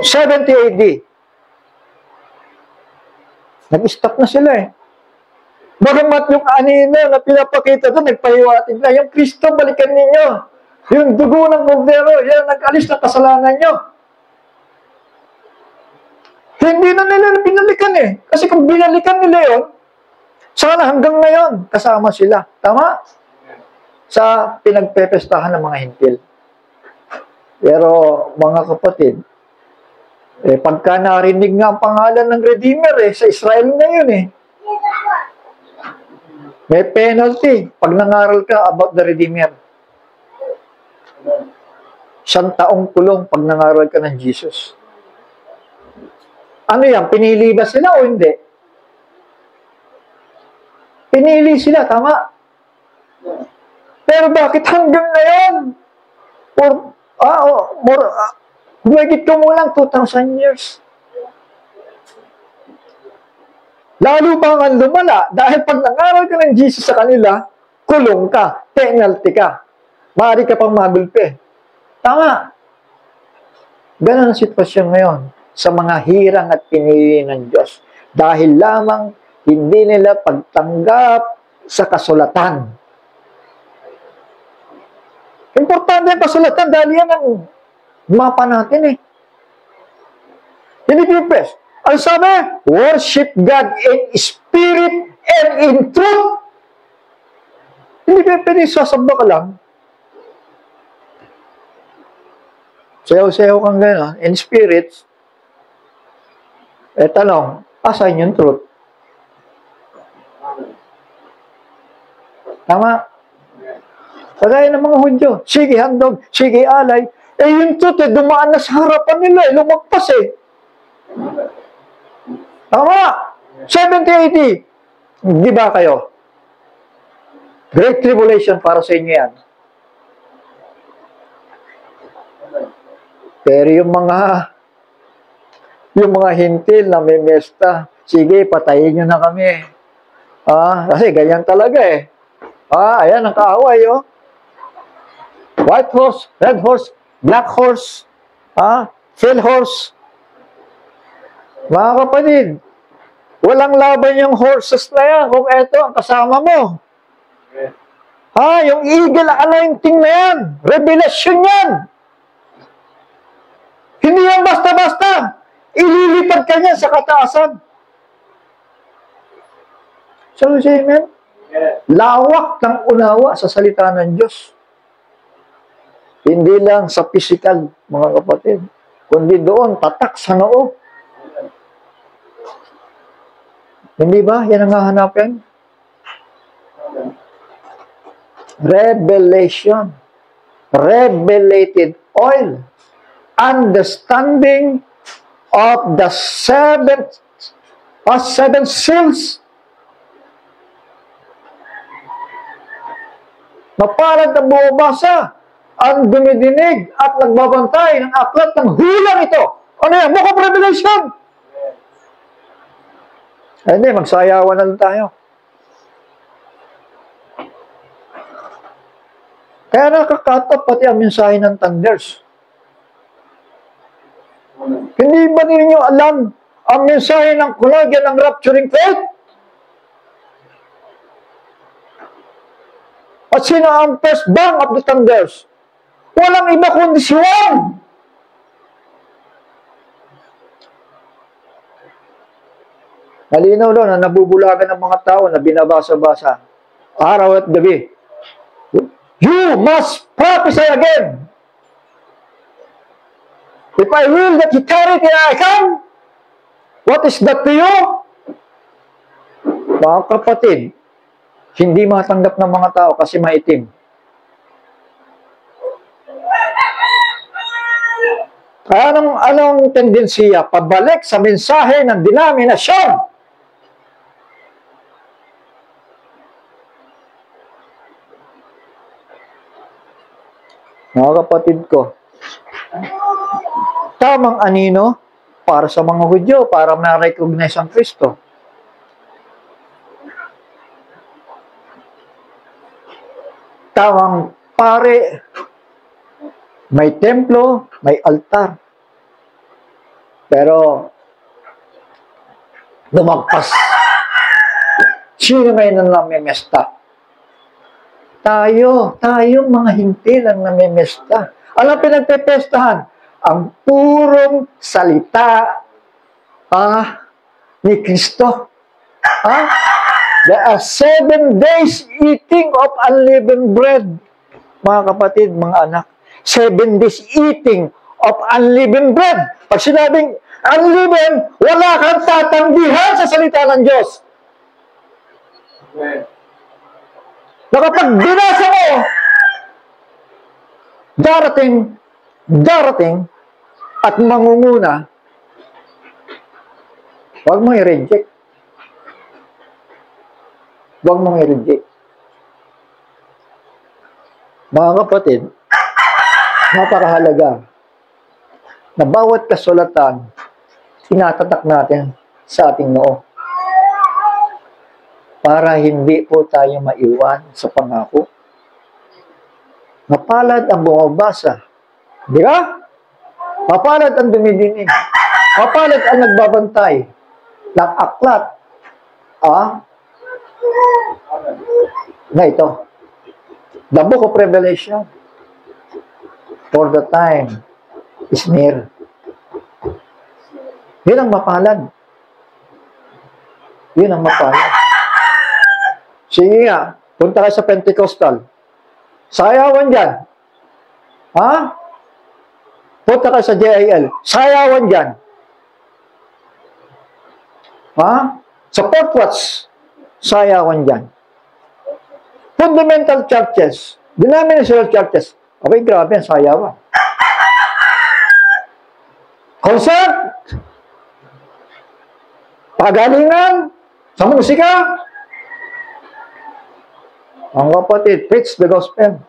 70 AD, nag-stop na sila eh. Bagamat yung anino na pinapakita doon, nagpahiwatig na, yung Kristo, balikan ninyo. Yung dugo ng kordero, yan, nag-alis na kasalanan nyo. Hindi na nila binalikan eh. Kasi kung binalikan nila yun, sana hanggang ngayon, kasama sila. Tama? Sa pinagpepestahan ng mga hintil. Pero, mga kapatid, pagka narinig nga ang pangalan ng Redeemer sa Israel ngayon may penalty pag nangaral ka about the Redeemer. 1 taong kulong pag nangaral ka ng Jesus. Ano yan? Pinili ba sila o hindi? Pinili sila, tama? Pero bakit hanggang ngayon? Humigit ko mo lang 2,000 years. Lalo pa nga lumala, dahil pag nangaral ka ng Jesus sa kanila, kulong ka, penalty ka. Maaari ka pang magulpe. Tama. Ganun ang sitwasyon ngayon sa mga hirang at pinili ng Diyos. Dahil lamang hindi nila pagtanggap sa kasulatan. Importante ang kasulatan dahil yan ang mapa natin Hindi pipes. Ang sabi, worship God in spirit and in truth. Hindi pwede sasamba ka lang. Sayaw-sayaw kang gano'n, in spirit. Tanong, asan yung truth? Tama? Kagaya ng mga Hudyo, sige handog, sige alay. Yung truth dumaan na sa harapan nila, lumagpas Tama? 70 AD. Di ba kayo? Great tribulation para sa inyo yan. Pero yung mga hintil na may mesta, sige, patayin nyo na kami. Kasi ganyan talaga ayan ang kaaway, White horse, red horse, black horse, pale horse. Mga kapatid, walang laban yung horses na yan kung eto ang kasama mo. Yung eagle anointing na yan, revelation yan. Hindi yan basta-basta. Ililipad ka niya sa kataasan. So, amen? Lawak ng unawa sa salita ng Diyos. Hindi lang sa physical, mga kapatid, kundi doon, tatak sa noo. Hindi ba? Yan ang hahanapin. Revelation. Revelated oil. Understanding of the seven seals. Mapalad ang bumabasa, ang dumidinig at nagbabantay ng aklat ng hulang ito. Ano yan? Book of Revelation. Hindi, magsayawan na lang tayo. Kaya nakakatap pati ang mensahe ng thunders. Hindi ba ninyo alam ang mensahe ng kulagyan ng rapturing faith? At sino ang first bang of the thunders? Walang iba kundi si Juan. Malinaw doon na nabubulagan ng mga tao na binabasa-basa. Araw at gabi. You must prophesy again. If I will that you tarry till I come, what is that to you? Mga kapatid, Hindi matanggap ng mga tao kasi maitim. Anong tendensiya? Pabalik sa mensahe ng denominasyon. Mga kapatid ko, tamang anino para sa mga Hudyo, para ma-recognize ang Kristo. Tamang pare, may templo, may altar. Pero, lumagpas. Sino ngayon ang namimesta? Tayong mga hintil ang namimesta. Alam pinagpepestahan? Ang purong salita ni Kristo. There are 7 days eating of unleavened bread. Mga kapatid, mga anak. 7 days eating of unleavened bread. Pag sinabing unleavened, wala kang tatanggihan sa salita ng Diyos. Na kapag binasa mo, darating, at mangunguna, huwag mong i-reject. Huwag mong i-reject. Mga kapatid, napakahalaga na bawat kasulatan, tinatatak natin sa ating noo. Para hindi po tayo maiwan sa pangako. Mapalad ang bumabasa. Di ba? Mapalad ang dumidinig. Mapalad ang nagbabantay ng aklat. Na ito. The book of Revelation. For the time is near. Yun ang mapalad. Yun ang mapalad. Sige nga, punta kayo sa Pentecostal. Sayawan dyan. Punta kayo sa JIL. Sayawan dyan. Sa Port Watch. Sayawan dyan. Fundamental churches. Denominational churches. Okay, grabe ang sayawan. Concert. Pagalingan. Sa musika. Ang kapatid, preach the gospel.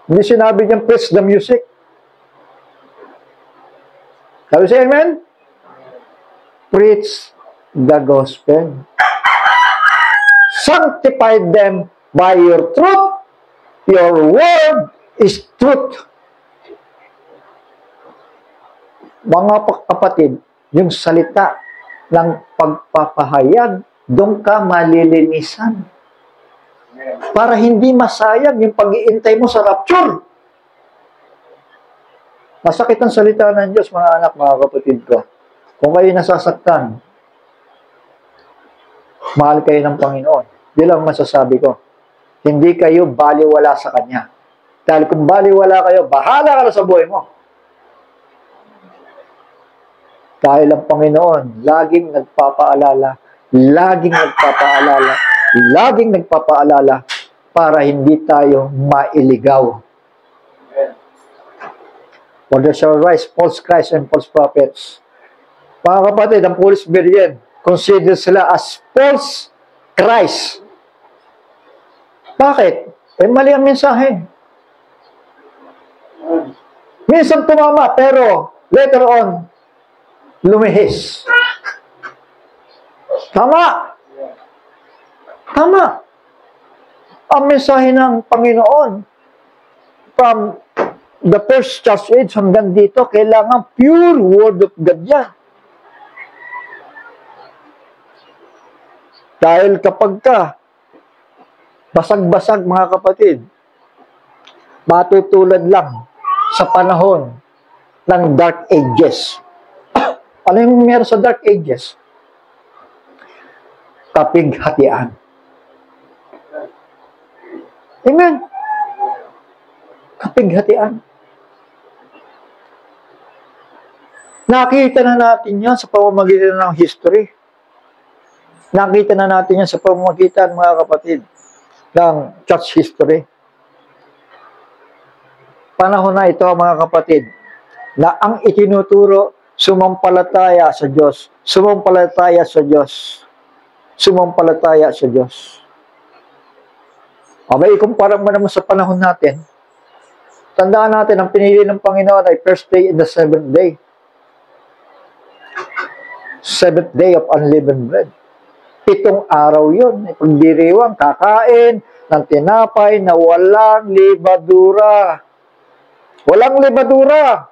Hindi sinabi niyan, preach the music. Sabi siya, amen? Preach the gospel. Sanctify them by your truth. Your word is truth. Mga kapatid, yung salita ng pagpapahayag, doon ka malilinisan. Para hindi masayang yung pag-iintay mo sa rapture. Masakit ang salita ng Diyos, mga anak, mga kapatid ko. Kung kayo nasasaktan, mahal kayo ng Panginoon. Di lang masasabi ko. Hindi kayo baliwala sa Kanya. Dahil kung baliwala kayo, bahala ka na sa buhay mo. Dahil ang Panginoon, laging nagpapaalala para hindi tayo mailigaw. For there shall rise false Christ and false prophets. Mga kapatid, ang Polish Berean, consider sila as false Christ. Bakit? Mali ang mensahe. Minsan tumama, pero later on, lumihis. Tama. Ang mensahe ng Panginoon from the first church age hanggang dito, kailangan pure word of God yan. Dahil kapag ka basag-basag, mga kapatid, matutulad lang sa panahon ng Dark Ages. Ano yung meron sa Dark Ages? Kapighatian. Amen. Kapighatian. Nakita na natin yan sa pamamagitan ng history. Nakita na natin yan sa pamamagitan, mga kapatid, ng church history. Panahon na ito, mga kapatid, na ang itinuturo, sumampalataya sa Diyos. Sumampalataya sa Diyos. Sumampalataya sa Diyos. Abay, ikumpara mo naman sa panahon natin, tandaan natin, ang pinili ng Panginoon ay first day in the seventh day. Seventh day of unleavened bread. 7 araw yun. Pagdiriwang, kakain ng tinapay na walang libadura. Walang libadura.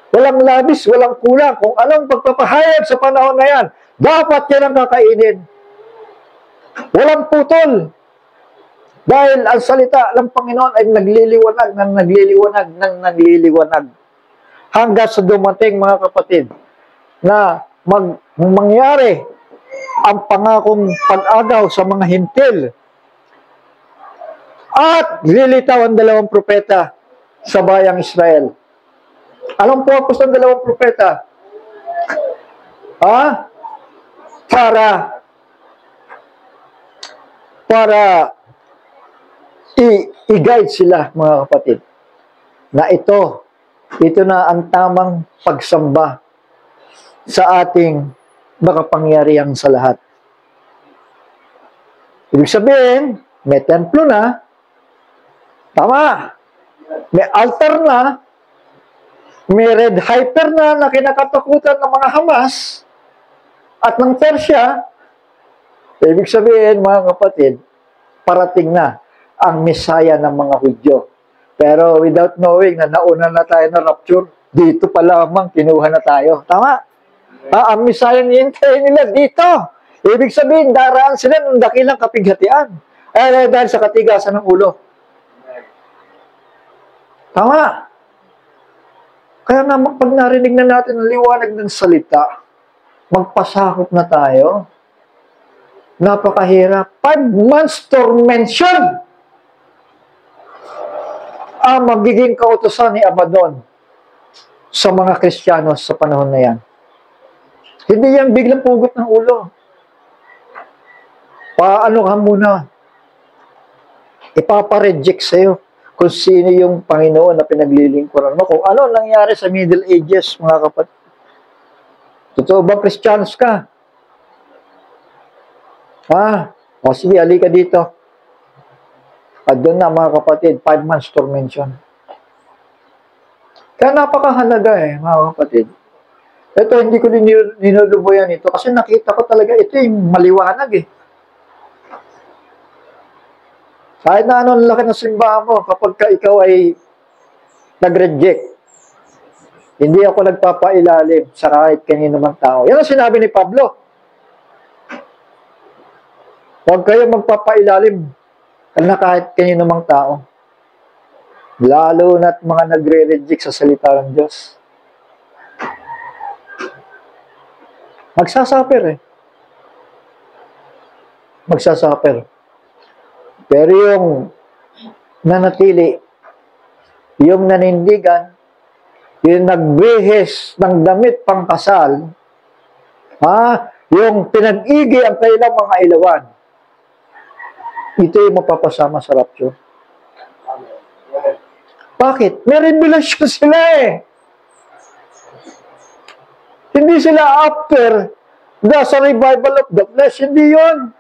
Walang labis, walang kulang. Kung anong pagpapahayag sa panahon na yan, dapat yan ang kakainin. Walang putol. Dahil ang salita ng Panginoon ay nagliliwanag. Hanggang sa dumating, mga kapatid, na mangyari ang pangakong pag-agaw sa mga hintil at lilitaw ang 2 propeta sa bayang Israel. Anong purpose ng 2 propeta? Para i-guide sila, mga kapatid, na ito na ang tamang pagsamba sa ating makapangyarihan sa lahat. Ibig sabihin, may templo na, tama, may altar na, may red heifer na kinakatakutan ng mga Hamas at ng Persya. Ibig sabihin, mga kapatid, parating na ang Messiah ng mga Hudyo. Pero without knowing na nauna na tayo na rapture, dito pa lamang kinuha na tayo. Tama? Ang Messiah niyintay nila dito. Ibig sabihin, daraan sila ng dakilang kapighatian. Dahil sa katigasan ng ulo. Tama. Kaya nga, pag narinig na natin ang liwanag ng salita, magpasakop na tayo. Napakahirap. 5 months tormention ang magiging kautusan ni Abaddon sa mga Kristiyano sa panahon na yan. Hindi yan biglang pugot ng ulo. Paano ka muna? Ipapa-reject sa'yo kung sino yung Panginoon na pinaglilingkuran mo. Kung ano nangyari sa Middle Ages, mga kapatid. Totoo ba Christians ka? O sige, halika dito. At doon na, mga kapatid, 5 months tormention. Kaya napakahalaga mga kapatid. Ito, hindi ko ninulubuyan ito kasi nakita ko talaga ito yung maliwanag Kahit na anong laki ng simbahan mo, kapag ka ikaw ay nag-reject, hindi ako nagpapailalim sa kahit kanino mang tao. Yan ang sinabi ni Pablo. Huwag kayo magpapailalim na kahit kanino mang tao. Lalo na't mga nagre-reject sa salita ng Diyos. Magsasuffer Magsasuffer. Pero yung nanatili, yung nanindigan, yung nagbihis ng damit pangkasal, yung pinag-igi ang kailang mga ilawan, ito yung mapapasama sa rapture. Bakit? May revelation sila Hindi sila after sa revival of the flesh. Hindi yun.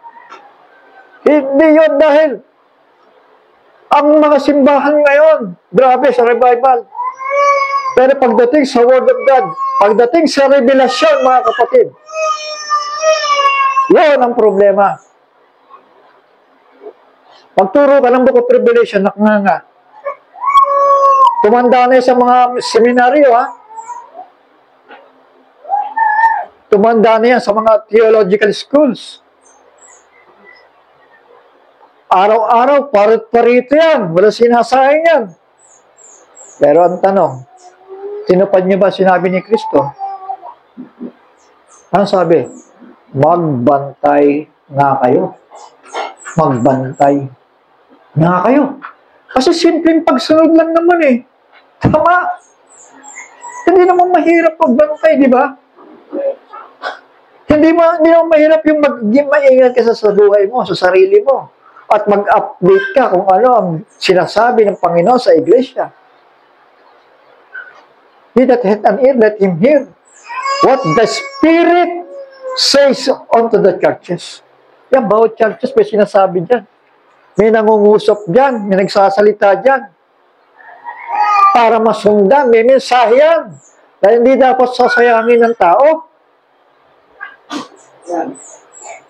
Hindi yun dahil ang mga simbahan ngayon, grabe sa revival. Pero pagdating sa Word of God, pagdating sa revelasyon, mga kapatid, yun ang problema. Pagturo ka ng Book of Revelation, nakanganga. Tumanda na sa mga seminaryo, Tumanda na yan sa mga theological schools. Araw-araw, parit-parito yan. Wala sinasayang yan. Pero ang tanong, tinupad niyo ba sinabi ni Kristo? Ano sabi? Magbantay nga kayo. Magbantay nga kayo. Kasi simpleng pagsunod lang naman Tama. Hindi naman mahirap magbantay, di ba? Hindi mo mahirap yung maingat ka sa buhay mo, sa sarili mo. At mag-update ka kung ano ang sinasabi ng Panginoon sa iglesia. He that hath an ear, let him hear what the Spirit says unto the churches. Yan, bawat churches may sinasabi dyan. May nangungusap dyan, may nagsasalita dyan. Para masundan, may mensahe yan. Dahil hindi dapat sasayangin ng tao.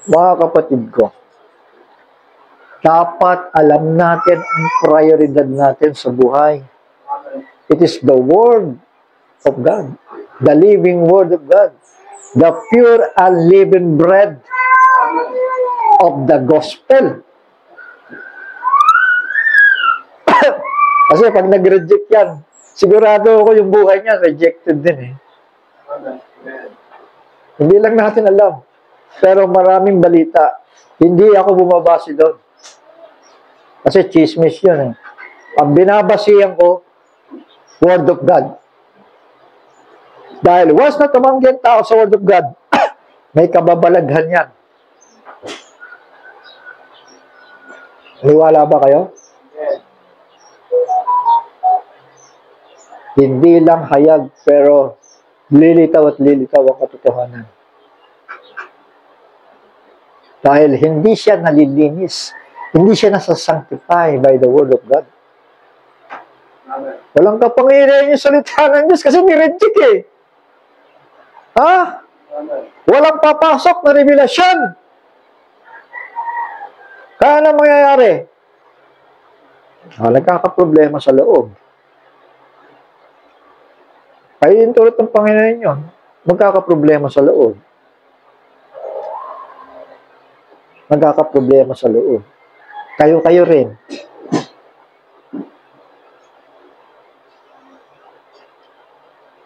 Mga kapatid ko, dapat alam natin ang prioridad natin sa buhay. It is the Word of God, the living Word of God, the pure and living bread of the gospel. Kasi pag nag-reject yan, sigurado ako yung buhay niya, rejected din eh. Hindi lang natin alam. Pero maraming balita. Hindi ako bumabase doon. Kasi chismis yun eh. Ang binabasihan ko, Word of God. Dahil once na tumanggi ang tao sa Word of God, may kababalaghan yan. Niwala ba kayo? Hindi lang hayag, pero lilitaw at lilitaw ang katotohanan. Dahil hindi siya nalilinis. Hindi siya nasasanctify by the Word of God. Walang kapangyarihan yung salita ng Diyos kasi nireject eh. Ha? Walang papasok na revelasyon. Kaya na mangyayari? Nagkakaproblema sa loob. Kaya yung tulad ng Panginoon yun, magkakaproblema sa loob. Magkakaproblema sa loob. Kayo rin.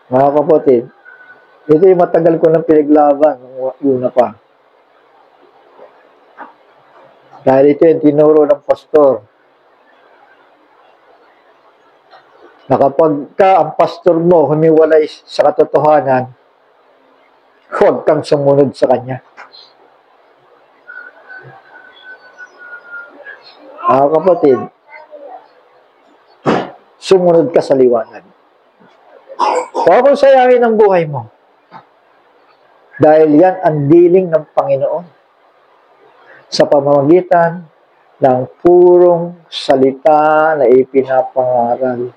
Mga kapatid, ito yung matagal ko ng pinaglaban nung una pa. Dahil ito yung tinuro ng pastor. Na kapag ang pastor mo humiwalay sa katotohanan, huwag kang sumunod sa kanya. Mga kapatid, sumunod ka sa liwanag. Huwag mong sayangin ang buhay mo. Dahil yan ang dealing ng Panginoon sa pamamagitan ng purong salita na ipinapangaral.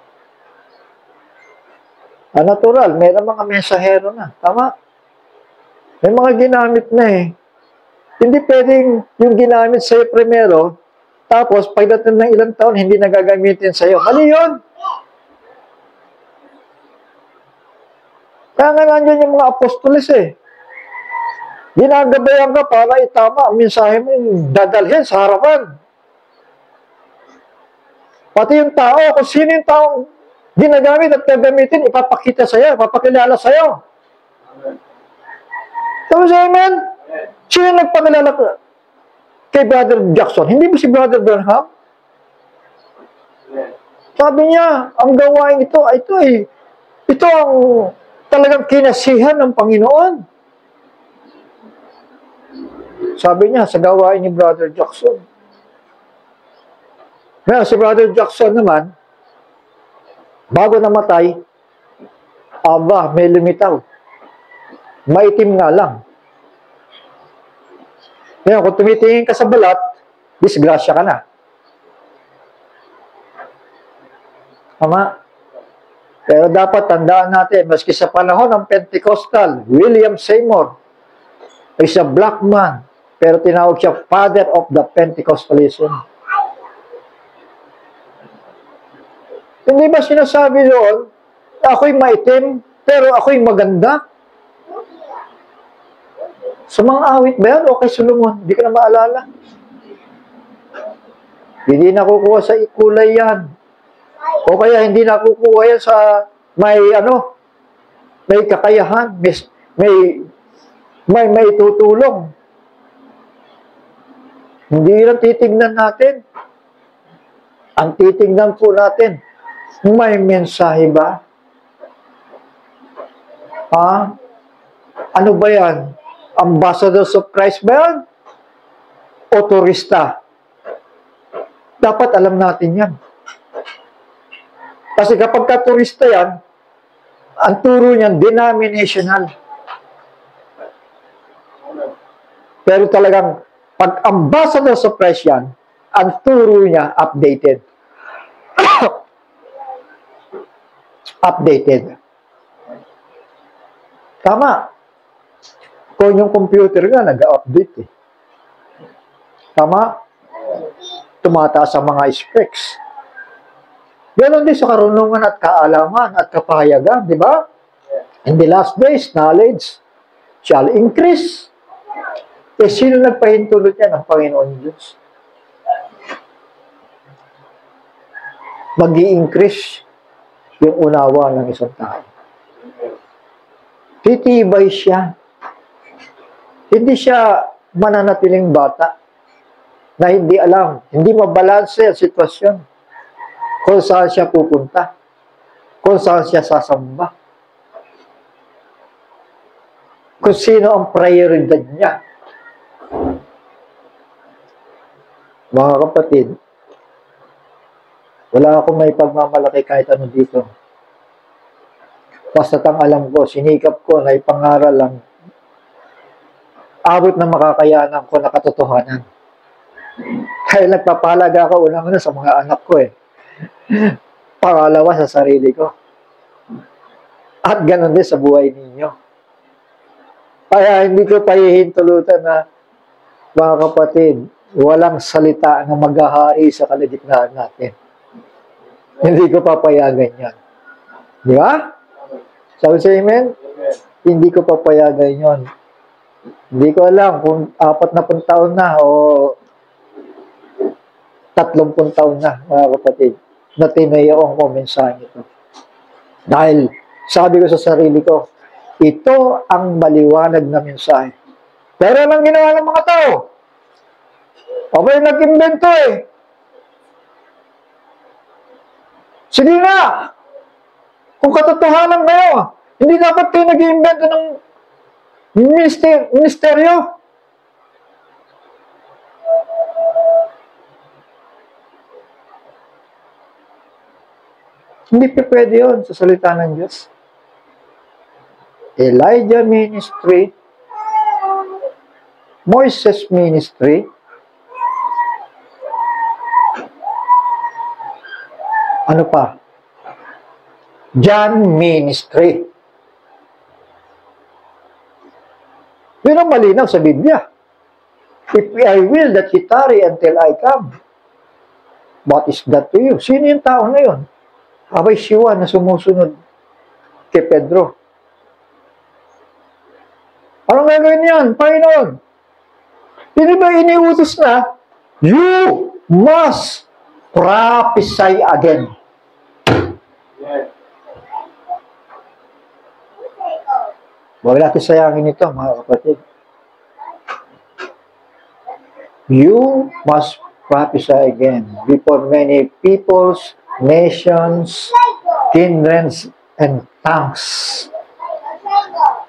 Natural, mayroong mga mensahero na. Tama? May mga ginamit na eh. Hindi pwedeng yung ginamit sa'yo primero, tapos pagdating ng ilang taon, hindi nagagamitin sa'yo. Mali yun! Kaya nga nandiyan yung mga apostoles eh. Ginagabayan ka para itama ang mensahe mo dadalhin sa harapan. Pati yung tao, kung sino yung taong ginagamit at gagamitin, ipapakita sa'yo, ipapakilala sa'yo. Tapos, amen? Sino nagpakilala kay Brother Jackson? Hindi ba si Brother Branham? Sabi niya, ang gawain ito ang talagang kinasihan ng Panginoon. Sabi niya, sa gawain ni Brother Jackson. Ngayon, si Brother Jackson naman, bago namatay, may lumitaw. Maitim nga lang. Ngayon, kung tumitingin ka sa balat, disgrasya ka na. Tama? Pero dapat tandaan natin, maski sa panahon ng Pentecostal, William Seymour is a black man, pero tinawag siya Father of the Pentecostalism. Hindi ba sinasabi doon, ako'y maitim, pero ako'y maganda? Sa mga awit ba yan? O kay Solomon? Hindi ko na maalala. Hindi nakukuha sa kulay yan. O kaya hindi nakukuha yan sa may kakayahan, may tutulong. Hindi lang titignan natin. Ang titignan po natin, may mensahe ba? Ano ba yan? Ambassadors of Christ ba yan? O turista? Dapat alam natin yan. Kasi kapag ka-turista yan, ang turo niyan, denominational. Pero talagang, pag ambassadors of Christ yan, ang turo niya, updated. Updated. Tama. Kung yung computer nga, nag-update eh. Tama? Tumataas ang mga specs. Ganon din sa karunungan at kaalaman at kapahayagan, di ba? In the last days, knowledge shall increase. Eh, sino nagpahintulot yan? Ang Panginoon Diyos. Mag-i-increase yung unawa ng isang tao. Titibay siya. Hindi siya mananatiling bata na hindi alam, hindi mabalanse ang sitwasyon kung saan siya pupunta, kung saan siya sasamba, kung sino ang prioridad niya. Mga kapatid, wala akong may pagmamalaki kahit ano dito. Basta ang alam ko, sinikap ko na ipangaral lang abot na makakayanan ko na katotohanan. Kaya nagpapahalaga ako unang-una sa mga anak ko eh. Pangalawa sa sarili ko. At ganun din sa buhay ninyo. Kaya hindi ko pahihintulutan na, mga kapatid, walang salita na maghahari sa kalagitnaan natin. Hindi ko papayagan yan. Di ba? Sabi sa amen? Hindi ko papayagan yon. Hindi ko alam kung 40 taon na o 30 taon na, mga kapatid, na tinayaong ko mensahe ito. Dahil, sabi ko sa sarili ko, ito ang maliwanag na mensahe. Pero anong ginawa ng mga tao? Abay, nag-invento eh. Sige nga! Kung katotohanan kayo, hindi dapat kayo nag-invento ng misteryo. Hindi pa pwede yun sa salita ng Diyos. Elijah ministry, Moises ministry, ano pa? John ministry. Yun ang malinaw sa Biblia. If I will that he tarry until I come, what is that to you? Sino yung tao na yun? Abay, siwa na sumusunod kay Pedro. Anong gagawin yan, Panginoon? Hindi ba iniutos na, you must prophesy again. Huwag natin sayangin ito, mga kapatid. You must prophesy again before many peoples, nations, kindreds, and tongues.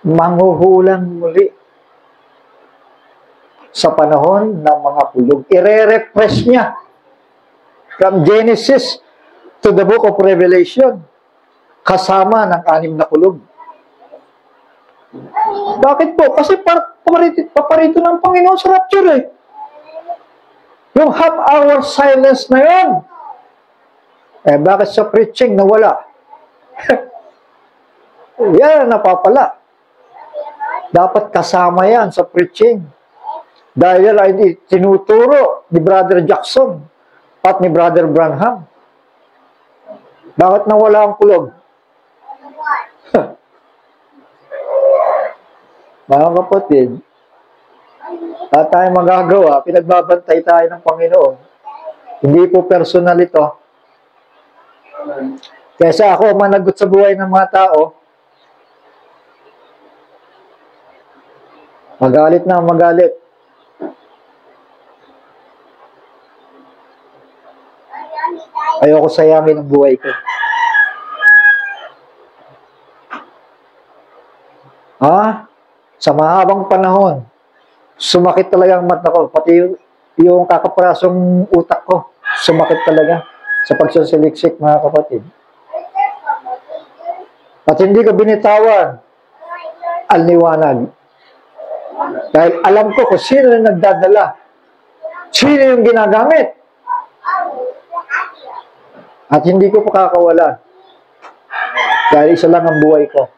Manghuhulan muli sa panahon ng mga pulog. Ire-refresh niya from Genesis to the book of Revelation kasama ng 6 na pulog. Bakit po? Kasi paparito ng Panginoon sa rapture eh. Yung half-hour silence na yun. Eh, bakit sa preaching nawala? Yan ang napapala. Dapat kasama yan sa preaching. Dahil ay tinuturo ni Brother Jackson at ni Brother Branham. Bakit nawala ang kulog? Mga kapatid, at tayo magagawa, pinagbabantay tayo ng Panginoon. Hindi po personal ito. Kesa ako managot sa buhay ng mga tao, magalit na magalit. Ayoko sayangin ang buhay ko. Sa mahabang panahon, sumakit talaga ang mata ko. Pati yung kakaprasong utak ko, sumakit talaga sa pagsasaliksik, mga kapatid. At hindi ko binitawan ang liwanag. Dahil alam ko kung sino yung nagdadala. Sino yung ginagamit. At hindi ko pakakawalan. Dahil isa lang ang buhay ko.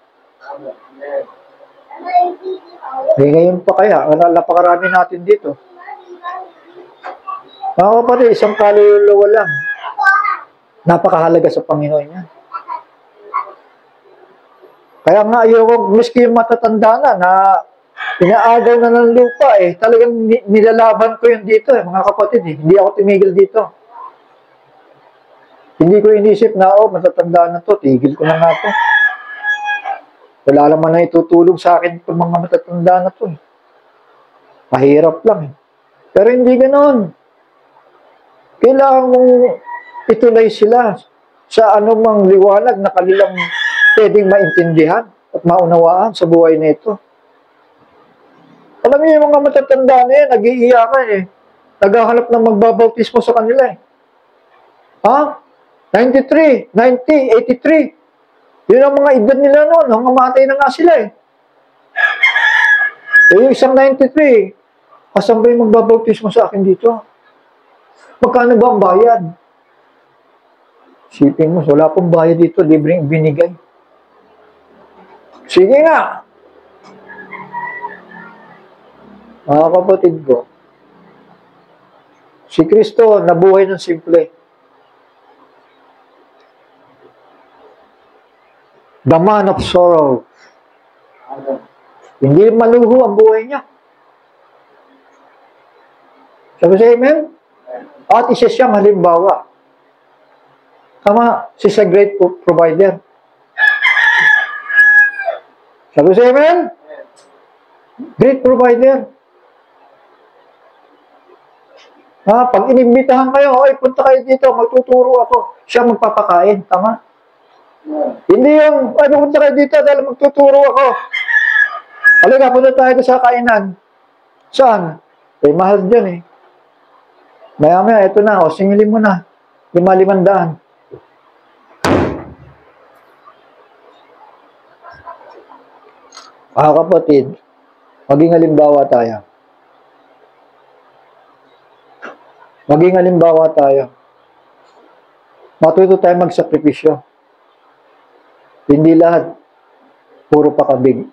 Ngayon pa kaya, napakarami natin dito. Mga kapatid, isang kaluluwa lang. Napakahalaga sa Panginoon yan. Kaya nga, ayoko, miski yung matatanda na inaagaw na ng lupa talagang nilalaban ko yun dito mga kapatid Hindi ako tumigil dito. Hindi ko inisip na, matatanda na to, tigil ko na nga to. Wala naman na itutulong sa akin itong mga matatanda na to. Mahirap lang Pero hindi ganoon. Kailangan mong ituloy sila sa anumang liwanag na kanilang pwedeng maintindihan at maunawaan sa buhay na ito. Alam niyo yung mga matatanda na yan, nag-iiyakan Naghahanap ng magbabautismo sa kanila Ha? 93, 90, 83. Yun ang mga edad nila noon. Nangamatay na nga sila yung isang 93, asan ba yung magbabautismo sa akin dito? Magkano ba ang bayad? Sipin mo, wala pong bayad dito, libreng binigay. Sige nga. Mga kapatid ko, si Kristo nabuhay ng simple. The man of sorrow. Hindi maluho ang buhay niya. Sabi sa amen? At isa siyang halimbawa. Tama, she's a great provider. Sabi sa amen? Great provider. Pag inimbitahan kayo, punta kayo dito, magtuturo ako. Siya magpapakain. Tama? Hindi yung, pumunta kayo dito dahil magtuturo ako. Halika, punta tayo sa kainan. Saan? Mahal dyan Maya-maya, ito na, singilin mo na. 5,500. Mga kapatid, maging halimbawa tayo. Maging halimbawa tayo. Matuto tayo magsakripisyo. Hindi lahat, puro pakabig.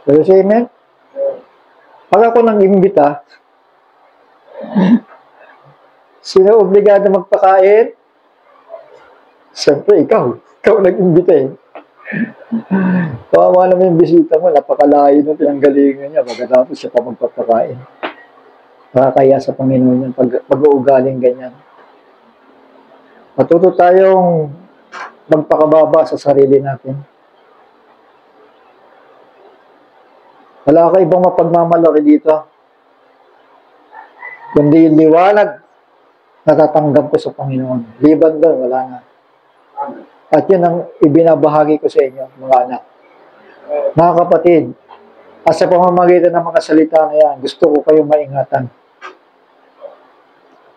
Pero say amen? Pag ako nang imbita, sino obligado magpakain? Siyempre, ikaw. Ikaw nag-imbita Kawawa naman yung bisita mo, napakalayo ng pinanggalingan niya, pagkatapos siya pa magpapakain. Nakakaya sa Panginoon yan, pag-uugaling ganyan. Matuto tayong magpakababa sa sarili natin. Wala ka ibang mapagmamalaki dito. Kundi yung liwanag, natatanggap ko sa Panginoon. Liban doon, wala na. At yun ang ibinabahagi ko sa inyo, mga anak. Mga kapatid, at sa pamamagitan ng mga salita na yan, gusto ko kayong maingatan.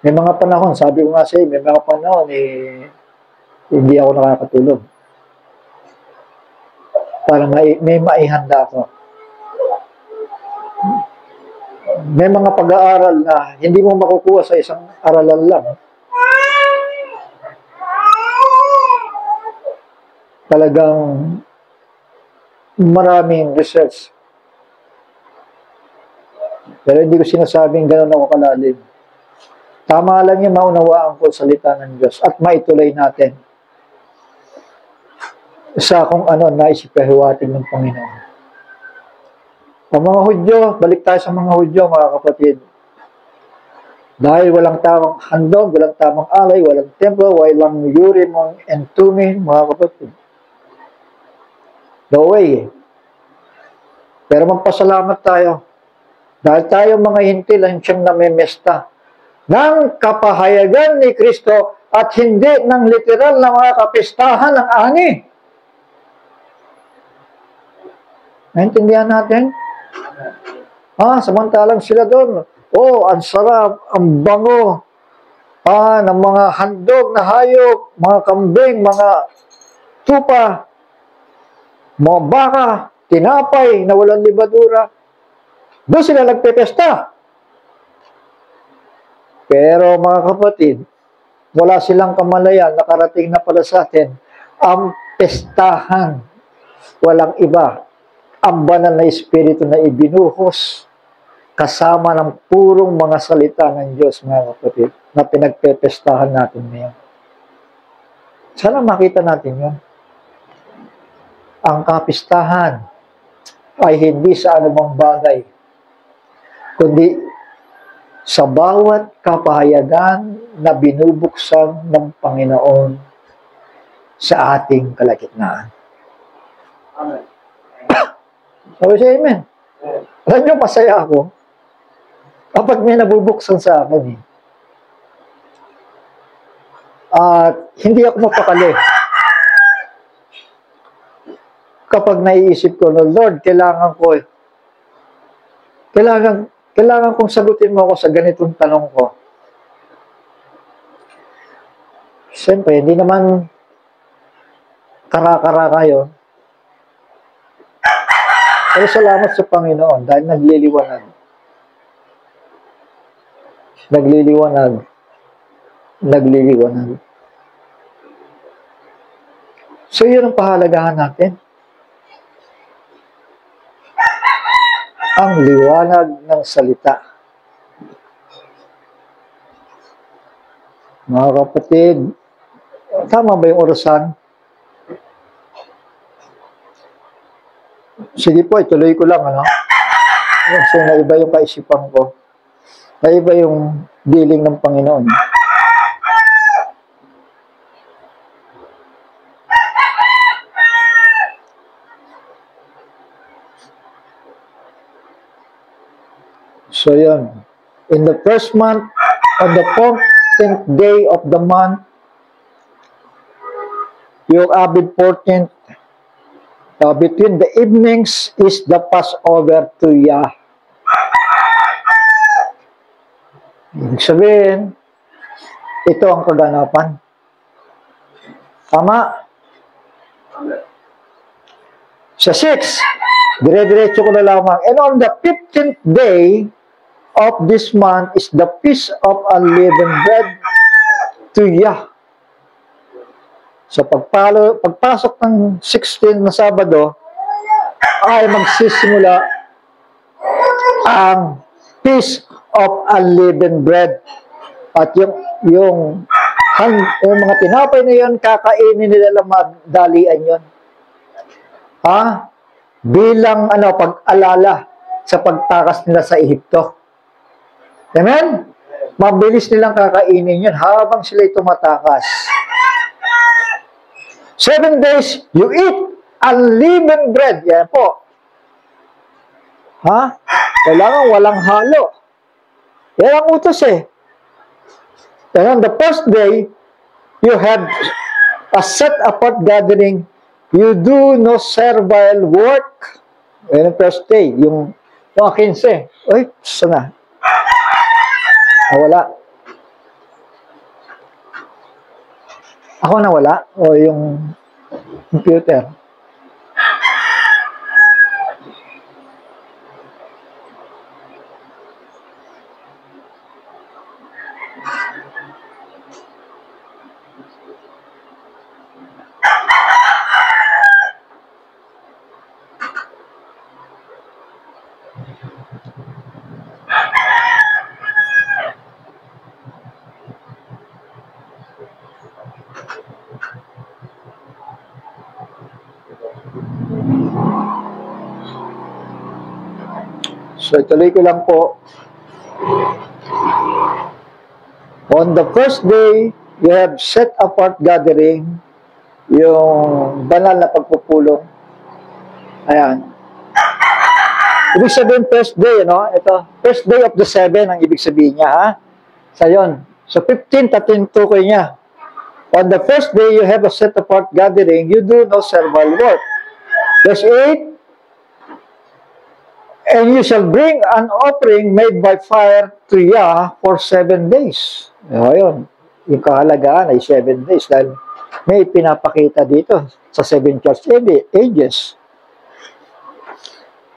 May mga panahon, sabi ko nga sa inyo, may mga panahon, hindi ako nakakatulog. Para may maihanda ako. May mga pag-aaral na hindi mo makukuha sa isang aralan lang. Talagang maraming research. Pero hindi ko sinasabing gano'n ako kalalim. Tama lang yung maunawaan ko salita ng Diyos at maituloy natin sa kung ano naisipahiwatig ng Panginoon. Ang mga Hudyo, balik tayo sa mga Hudyo, mga kapatid. Dahil walang tamang handog, walang tamang alay, walang templo, walang Urim and Tumim, mga kapatid. No way. Pero magpasalamat tayo. Dahil tayo mga hintil ang siyang namemesta ng kapahayagan ni Kristo at hindi ng literal na mga kapistahan ng ani. Naintindihan natin? Samantalang sila doon, ang sarap, ang bango, ng mga handog na hayop, mga kambing, mga tupa, mga baka, tinapay na walang libadura. Doon sila nagpepesta. Pero mga kapatid, wala silang kamalayan, nakarating na pala sa atin, ang pestahan, walang iba, ang banal na espiritu na ibinuhos kasama ng purong mga salita ng Diyos, mga kapatid, na pinagpepestahan natin ngayon. Sana makita natin yun. Ang kapistahan ay hindi sa anumang bagay, kundi sa bawat kapahayagan na binubuksan ng Panginoon sa ating kalagitnaan. Amen. Sabi siya, amen. Alam niyo, masaya ako kapag may nabubuksan sa akin. At hindi ako mapakali. Kapag naiisip ko, no, Lord, kailangan kong sagutin mo ako sa ganitong tanong ko. Siyempre, hindi naman kara-kara yun. Pero salamat sa Panginoon dahil nagliliwanag. So, yun ang pahalagahan natin. Ang liwanag ng salita. Mga kapatid, tama ba yung orasan? Sige po, ituloy ko lang, Kasi naiba yung kaisipan ko. Naiba yung dealing ng Panginoon. So, yun. In the first month, on the 14th day of the month, yung Abib 14th, between the evenings is the Passover to Yah. Ibig sabihin, ito ang kaganapan. Tama? Sa 6, dire-diretso ko na lamang. And on the 15th day of this month is the Feast of Unleavened Bread to Yah. So, pagpasok ng 16 na Sabado, ay magsisimula ang Feast of Unleavened Bread. At yung mga tinapay na yun, kakainin nila lang madalian yun. Bilang pag-alala sa pagtakas nila sa Ehipto. Amen? Mabilis nilang kakainin yun habang sila'y tumatakas. 7 days, you eat unleavened bread. Yan po. Kailangan walang halo. Yan ang utos And on the first day, you have a set-apart gathering. You do no servile work. Yan ang first day. Yung 15. Uy, sana. Wala. Ako nawala? O yung computer? So, ituloy ko lang po. On the first day, you have set apart gathering, yung banal na pagpupulong. Ayan. Ibig sabihin, first day, Ito, first day of the 7 ang ibig sabihin niya, So, yun. So, 15, tatin tukoy niya. On the first day, you have a set-apart gathering. You do no servile work. Verse 8, and you shall bring an offering made by fire to Yah for 7 days. Ayun, yung kahalagaan ay 7 days dahil may pinapakita dito sa 7 church ages.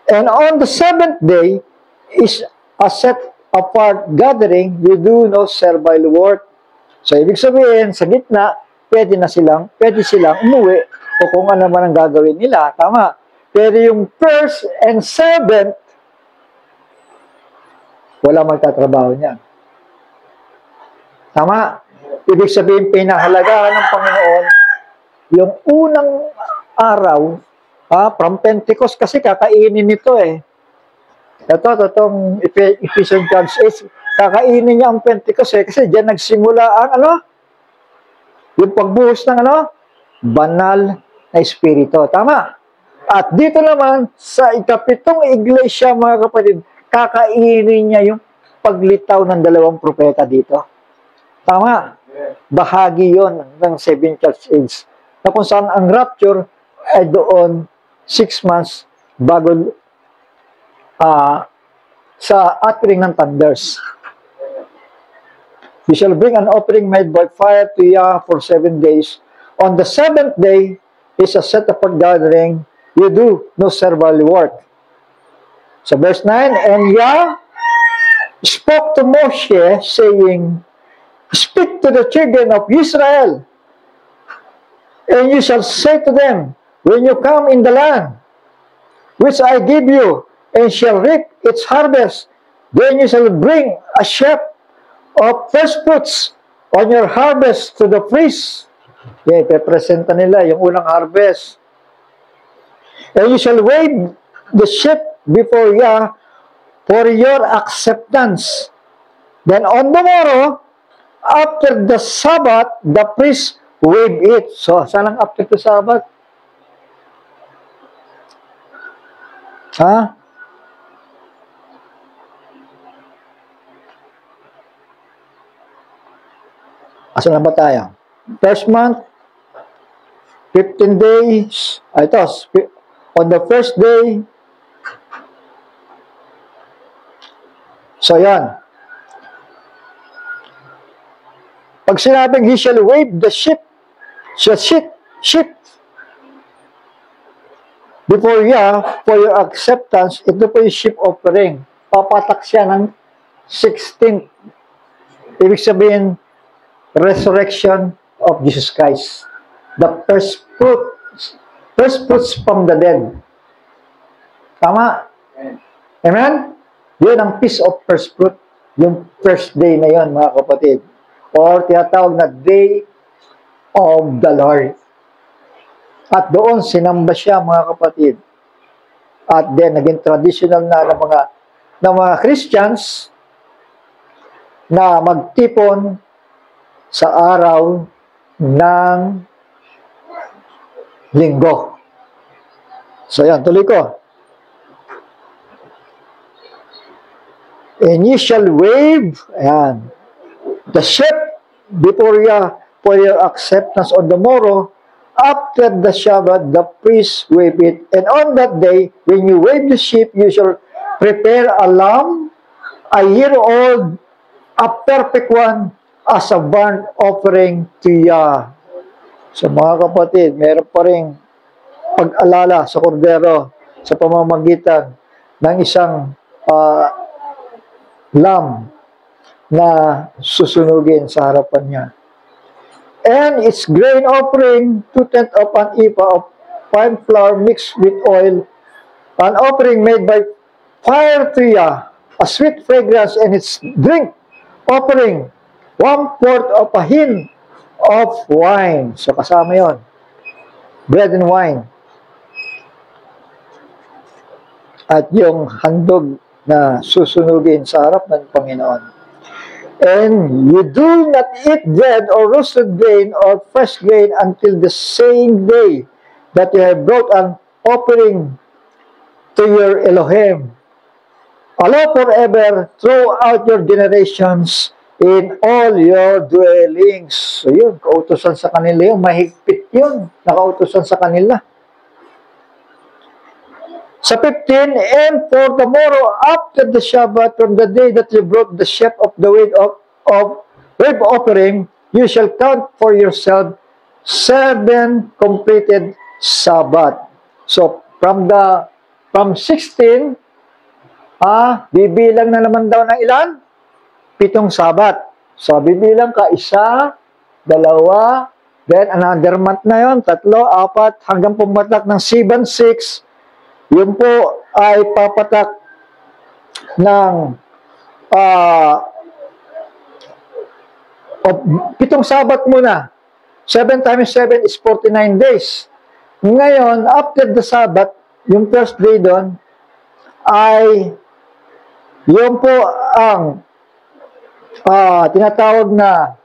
And on the 7th day is a set-apart gathering. You do no servile work. So, ibig sabihin, sa gitna, pwede silang umuwi o kung ano man ang gagawin nila. Tama. Pero yung 1st and 7th, wala magtatrabaho niyan. Tama. Ibig sabihin, pinahalagahan ng Panginoon yung unang araw, from Pentecost, kasi kakainin nito eh. Itong Ephesians chapter 8, kakainin niya ang Pentecost eh, kasi diyan nagsimula ang yung pagbuhos ng banal na espiritu. Tama. At dito naman, sa ikapitong iglesia, mga kapatid, kakainin niya yung paglitaw ng 2 propeta dito. Tama. Bahagi yon ng 7 church age. Na kung saan ang rapture ay doon 6 months bago sa uttering ng thunders. You shall bring an offering made by fire to Yah for 7 days. On the 7th day is a set-apart gathering. You do no servile work. So verse 9, and Yah spoke to Moshe, saying, speak to the children of Israel, and you shall say to them, when you come in the land, which I give you, and shall reap its harvest, then you shall bring a sheaf of first fruits on your harvest to the priest. Ipepresenta nila yung unang harvest. And you shall wave the sheaf before Yah for your acceptance. Then on the morrow, after the Sabbath, the priest wave it. So, saan ang after the Sabbath? Asa na ba tayo? First month, 15 days. Ito, on the first day. So, yan. Pag sinabing he shall wave the sheep before Yah for your acceptance, ito po yung sheep offering. Papatak siya ng 16th. Ibig sabihin, resurrection of Jesus Christ. The first fruits from the dead. Tama? Amen? Yun ang piece of first fruit. Yung first day na yun, mga kapatid. Or tinatawag na Day of the Lord. At doon, sinamba siya, mga kapatid. At then, naging traditional na ng mga Christians na magtipon sa araw ng linggo. So, yan, tuloy ko. And ye shall wave, ayan, the sheep before Yah for your acceptance on the morrow. After the Shabbat, the priest wave it. And on that day, when you wave the sheep, you shall prepare a lamb, a year-old, a perfect one, as a burnt offering to Yah. So mga kapatid, meron pa rin pag-alala sa kordero sa pamamagitan ng isang lamb na susunugin sa harapan niya. And its grain offering, 2/10 of an ephah of fine flour mixed with oil, an offering made by fire to Yah, a sweet fragrance, and its drink offering, 1/4 of a hin of wine. So kasama yon, bread and wine. At yung handog na susunugin sa harap ng Panginoon. And you do not eat bread or roasted grain or fresh grain until the same day that you have brought an offering to your Elohim. Allow forever throughout your generations in all your dwellings. So yun, kautusan sa kanila yun. Mahigpit yun. Nakautusan sa kanila. Sa 15, and for the morrow after the Shabbat, from the day that you brought the sheaf of the wave offering, you shall count for yourself 7 completed Sabbath. So, from 16, bibilang na naman daw ng ilan? 7 Sabbath. So, bibilang ka 1, 2, then another month na yon, 3, 4, hanggang pumatak ng 7, 6. Yun po ay papatak ng 7 Sabbath muna. 7 times 7 is 49 days. Ngayon, after the Sabbath, yung first day doon, ay yun po ang tinatawag na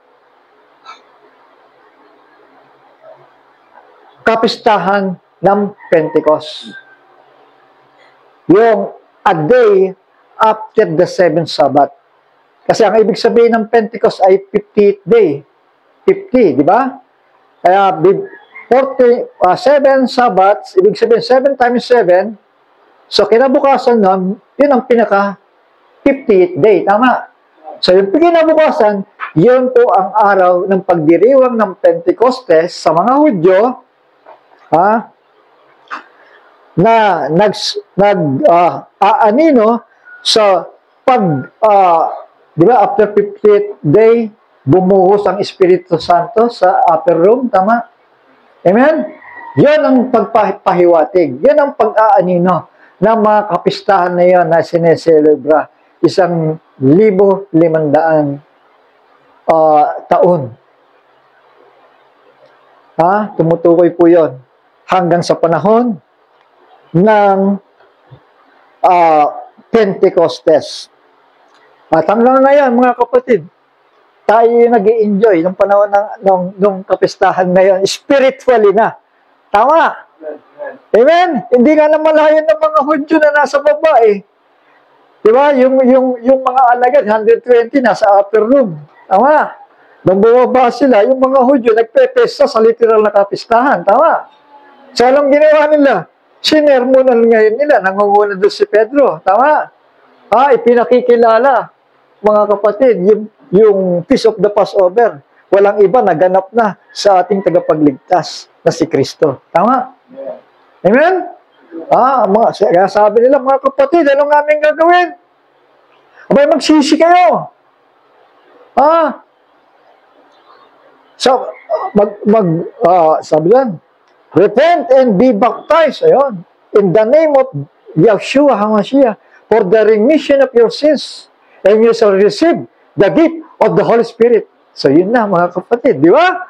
kapistahan ng Pentecost. Yung a day after the 7th Sabbath. Kasi ang ibig sabihin ng Pentecost ay 50th day. 50, di ba? Kaya 7 Sabbaths, ibig sabihin 7 times 7. So kinabukasan nun, yun ang pinaka 50th day. Tama? So yung kinabukasan, yun po ang araw ng pagdiriwang ng Pentecostes sa mga Hudyo, na aanino sa di ba, after 50th day, bumuhos ang Espiritu Santo sa upper room, tama? Amen? Yan ang pagpahiwatig. Yan ang pag-aanino ng mga kapistahan na yan na sineselebra 1,500 taon. Tumutukoy po yon hanggang sa panahon ng Pentecostes. At hanggang ngayon, mga kapatid, tayo nag-i-enjoy ng panahon ng kapistahan ngayon, spiritually na. Tama? Amen? Hindi nga naman malayo ng mga Hudyo na nasa baba eh. Diba? Yung mga alagad, 120 nasa upper room. Tama? Nung bumaba sila, yung mga Hudyo nagpepesta sa literal na kapistahan. Tama? So, anong ginawa nila? Sinermonan ngayon nila, nangunguna doon si Pedro. Tama? Ipinakikilala, mga kapatid, yung Feast of the Passover. Walang iba, naganap na sa ating tagapagligtas na si Kristo. Tama? Amen? Kaya sabi nila, mga kapatid, anong aming gagawin? Abay, magsisi kayo. Sabi lang, repent and be baptized. Ayun. In the name of Yeshua HaMashiach, for the remission of your sins, and you shall receive the gift of the Holy Spirit. So, yun na, mga kapatid. Di ba?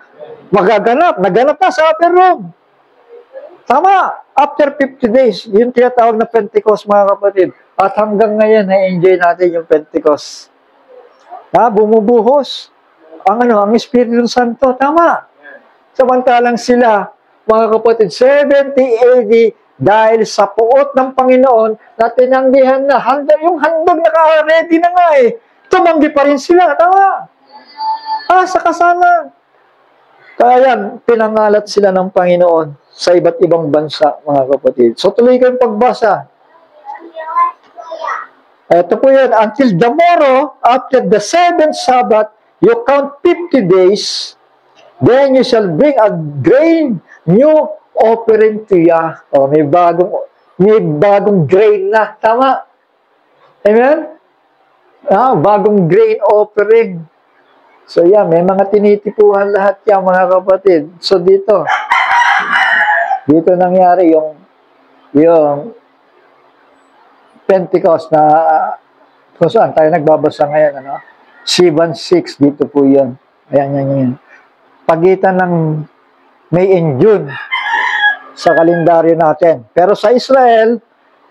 Naganap na sa upper room. Tama. After 50 days, yung tinatawag na Pentecost, mga kapatid. At hanggang ngayon, na-enjoy natin yung Pentecost. Bumubuhos ang Espiritu Santo. Tama. Samantalang sila, mga kapatid, 70 AD, dahil sa puot ng Panginoon na tinanggihan na, yung handog naka-ready na nga eh, tumanggi pa rin sila. Tama. Sa kasalan. Kaya yan, pinangalat sila ng Panginoon sa iba't ibang bansa, mga kapatid. So, tuloy kayong pagbasa. Ito po yan. Until the morrow, after the 7th Sabbath, you count 50 days, then you shall bring a grain new offering to Yah. May bagong grain na. Tama? Amen? Bagong grain offering. So, yan. May mga tinitipuhan lahat yan, mga kapatid. So, dito nangyari yung Pentecost na kung saan tayo nagbabasa ngayon, 7-6, dito po yun. Ayan. Pagitan ng May and June sa kalendaryo natin. Pero sa Israel,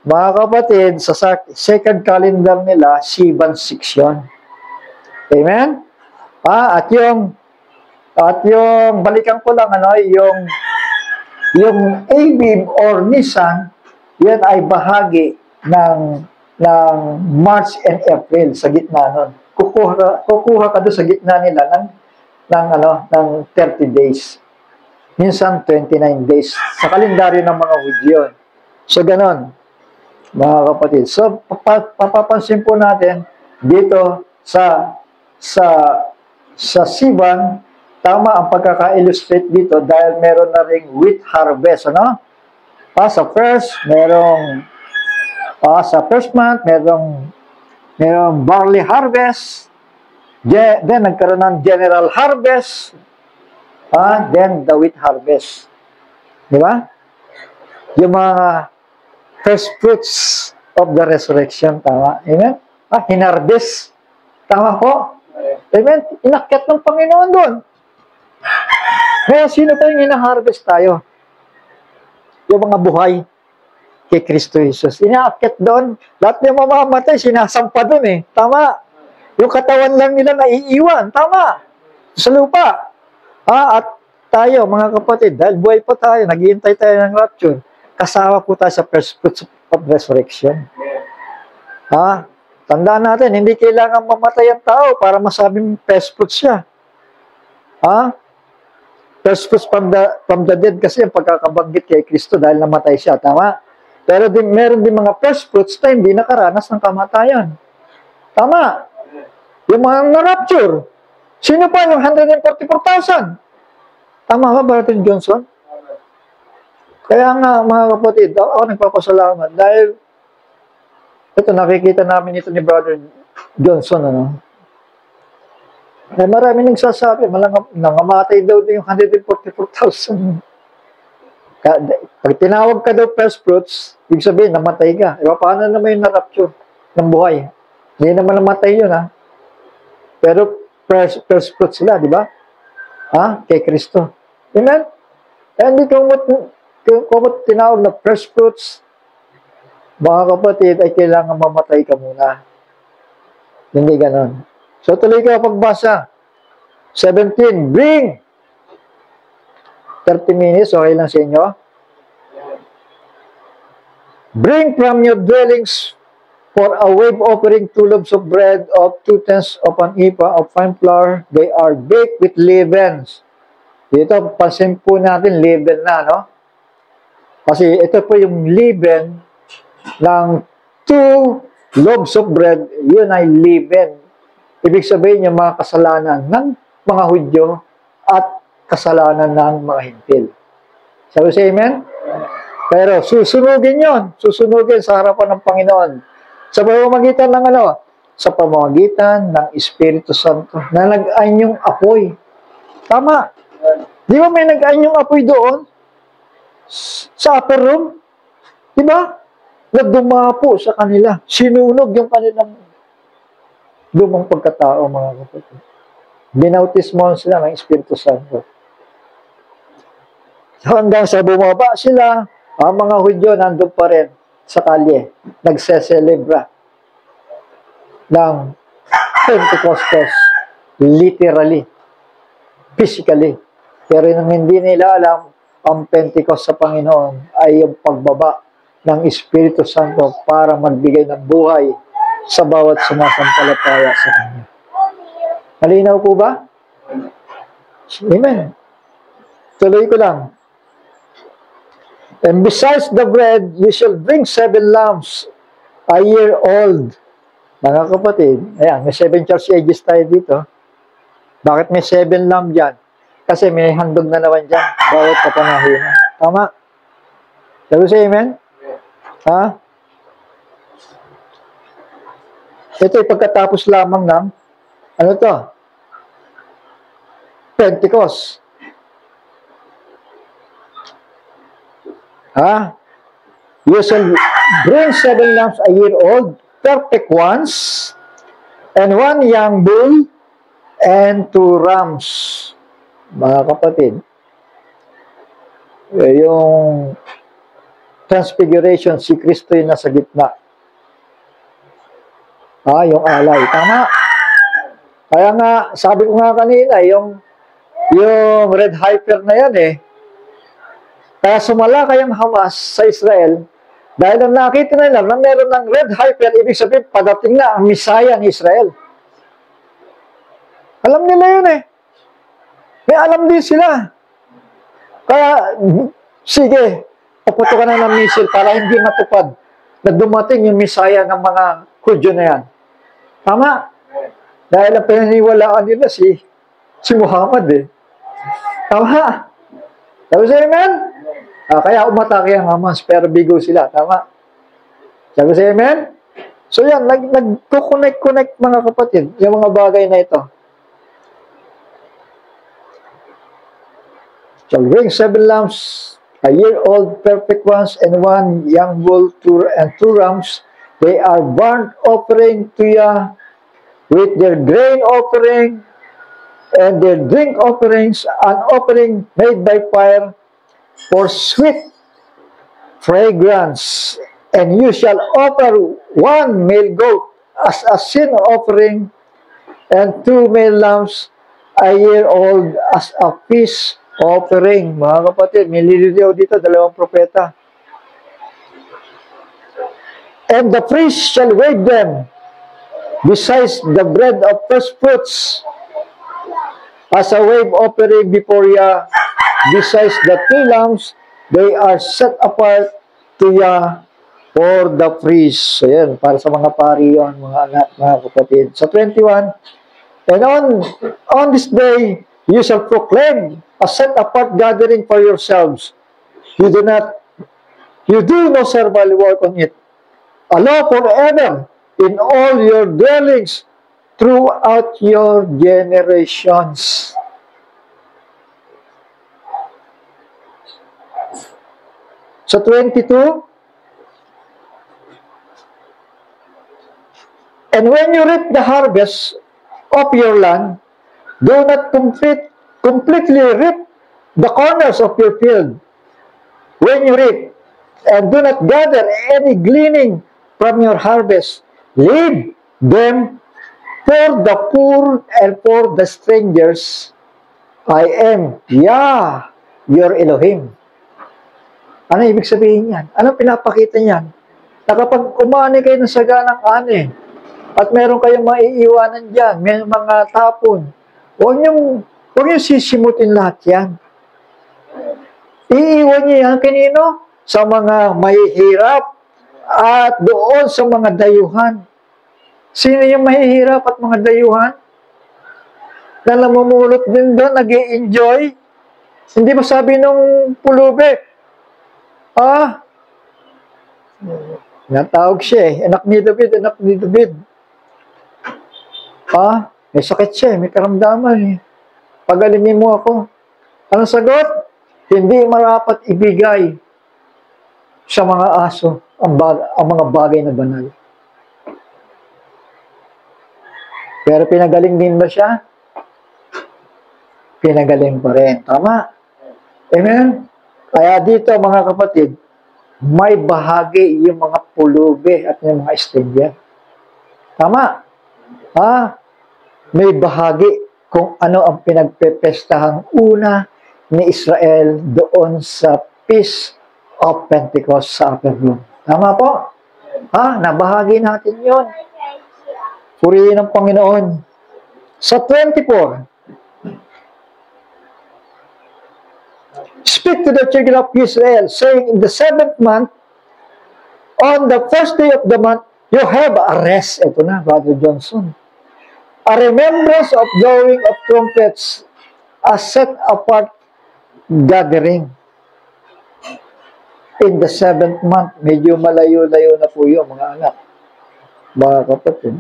mga kapatid, sa second calendar nila, 7-6 yun. Amen? At yung balikan ko lang, yung Abib or Nisan, yan ay bahagi ng March and April, sa gitna nun. kukuha ka doon sa gitna nila ng 30 days. Minsan 29 days sa kalendaryo ng mga Hudyo. So ganon, mga kapatid. So papapansin po natin dito sa Sivan, tama ang pagkaka-illustrate dito dahil meron na ring wheat harvest, ano? Sa first month, merong barley harvest. Then, nagkaroon ng general harvest. Then, the wheat harvest. Di ba? Yung mga first fruits of the resurrection. Tama? Amen? Hinarvest. Tama po? Amen? Inakyat ng Panginoon doon. Kaya sino pa yung hinaharvest tayo? Yung mga buhay kay Kristo Jesus. Inaakyat doon. Lahat ng mamamatay, sinasampa doon eh. Tama. Yung katawan lang nila naiiwan. Tama. Sa lupa. At tayo, mga kapatid, dahil buhay pa tayo, naghihintay tayo ng rapture, kasama po tayo sa first fruits of resurrection. Tandaan natin, hindi kailangan mamatay ang tao para masabing first fruits siya. First fruits from the dead kasi ang pagkakabanggit kay Kristo dahil namatay siya. Tama? Pero meron din mga first fruits na hindi nakaranas ng kamatayan. Tama? Yung mga na-rapture. Sino pa yung 144,000? Tama ba, Brother Johnson? Kaya nga, mga kapatid, ako nagpapasalamat dahil ito, nakikita namin ito ni Brother Johnson, ano? Marami nagsasabi, nangamatay daw yung 144,000. Pag tinawag ka daw first fruits, ibig sabihin, namatay ka. Paano naman yung na-rapture ng buhay? Hindi naman namatay yun, ha? Pero first fruits sila, di ba? Kay Kristo. Amen? Kaya hindi kumot tinawag na first fruits, mga kapatid, ay kailangan mamatay ka muna. Hindi ganon. So, tuloy ka pagbasa. 17, bring 30 minutes, okay lang sa inyo? Bring from your dwellings for a wave offering 2 loaves of bread of 2/10 of an ephah of fine flour. They are baked with leavens. Dito, pansin po natin, leaven na, no? Kasi ito po yung leaven ng 2 loaves of bread, yun ay leaven. Ibig sabihin yung mga kasalanan ng mga Hudyo at kasalanan ng mga Hintil. Sabi siya, amen? Pero susunugin yun. Susunugin sa harapan ng Panginoon. Sa pamamagitan ng ano? Sa pamamagitan ng Espiritu Santo na nag-anyong apoy. Tama. Di ba may nag-anyong apoy doon? Sa upper room? Di ba? Nagdumapo sa kanila. Sinunog yung kanilang lumang pagkatao, mga kapatid. Binautismohan sila ng Espiritu Santo. Hanggang sa bumaba sila, ang mga Hudyo nandun pa rin sa kalye. Nagseselebra ng Pentecostes. Literally. Physically. Pero nang hindi nila alam, ang Pentecost sa Panginoon ay yung pagbaba ng Espiritu Santo para magbigay ng buhay sa bawat sumasampalataya sa Kanya. Malinaw po ba? Amen. Tuloy ko lang. And besides the bread, you shall bring 7 lambs a year old. Mga kapatid, ayan, may 7 church ages tayo dito. Bakit may 7 lamb dyan? Kasi may handog na naman dyan, bawat kapanahunan. Tama? Sabi siya, amen? Ito ay pagkatapos lamang ng, ano to? Pentecost. You shall bring 7 lambs a year old, perfect ones, and 1 young bull, and 2 rams. Mga kapatid, yung transfiguration, si Kristo yung nasa gitna. Yung alay. Tama. Kaya nga, sabi ko nga kanina, yung red heifer na yan kaya sumala kayang Hamas sa Israel dahil nakita nila na meron ng red heifer, ibig sabihin, padating na ang Messiah ng Israel. Alam nila yun eh. May alam din sila. Kaya, sige, paputukan na ng missile para hindi matupad na dumating yung misaya ng mga Hudyo na yan. Tama? Dahil ang pinaniwalaan nila si Muhammad eh. Tama? Sabi sa amen? Kaya umatake ang Hamas, pero bigo sila. Tama? Sabi sa amen? So yan, nag-connect mga kapatid, yung mga bagay na ito. Shall bring 7 lambs, a year old, perfect ones, and 1 young bull, and 2 rams. They are burnt offering to Yah, with their grain offering, and their drink offerings, an offering made by fire, for sweet fragrance. And you shall offer 1 male goat as a sin offering, and 2 male lambs, a year old, as a peace offering. Mga kapatid, may lilitaw dito, 2 propeta. And the priest shall wave them, besides the bread of first fruits, as a wave offering before Yah, besides the 2 lambs, they are set apart to Yah for the priest. So yan, para sa mga pari yun, mga anak, mga kapatid. Sa 21, and on this day, you shall proclaim a set-apart gathering for yourselves. You do no servile work on it. A law forever in all your dwellings throughout your generations. Sa 22, and when you reap the harvest of your land, do not completely reap the corners of your field. When you reap, and do not gather any gleaning from your harvest, leave them for the poor and for the strangers. I am Yah, your Elohim. Ano ibig sabihin yan? Ano pinapakita niyan? Na kapag umani kayo ng saganang ani, at meron kayong maiiwanan dyan, may mga tapon, huwag niyong sisimutin lahat yan. Iiwan niyo yan kanino? Sa mga mahihirap at doon sa mga dayuhan. Sino yung mahihirap at mga dayuhan? Na namumulot din doon, nag-i-enjoy. Hindi ba sabi nung pulube, natawag siya eh, anak ni David. May sakit siya, may karamdaman eh. Pagalingin mo ako. Anong sagot? Hindi marapat ibigay sa mga aso ang mga bagay na banal. Pero pinagaling din ba siya? Pinagaling pa rin. Tama? Amen? Kaya dito mga kapatid, may bahagi yung mga pulube at yung mga stranger. Tama? May bahagi kung ano ang pinagpepestahang una ni Israel doon sa Feast of Pentecost sa Upper Room. Tama po? Nabahagi natin yon. Purihin ang Panginoon. Sa 24, speak to the children of Israel, saying, in the 7th month, on the first day of the month, you have a rest. Ito na, Brother Johnson. A remembrance of blowing of trumpets, a set-apart gathering. In the 7th month, medyo malayo-layo na po yun, mga anak. Mga kapatid.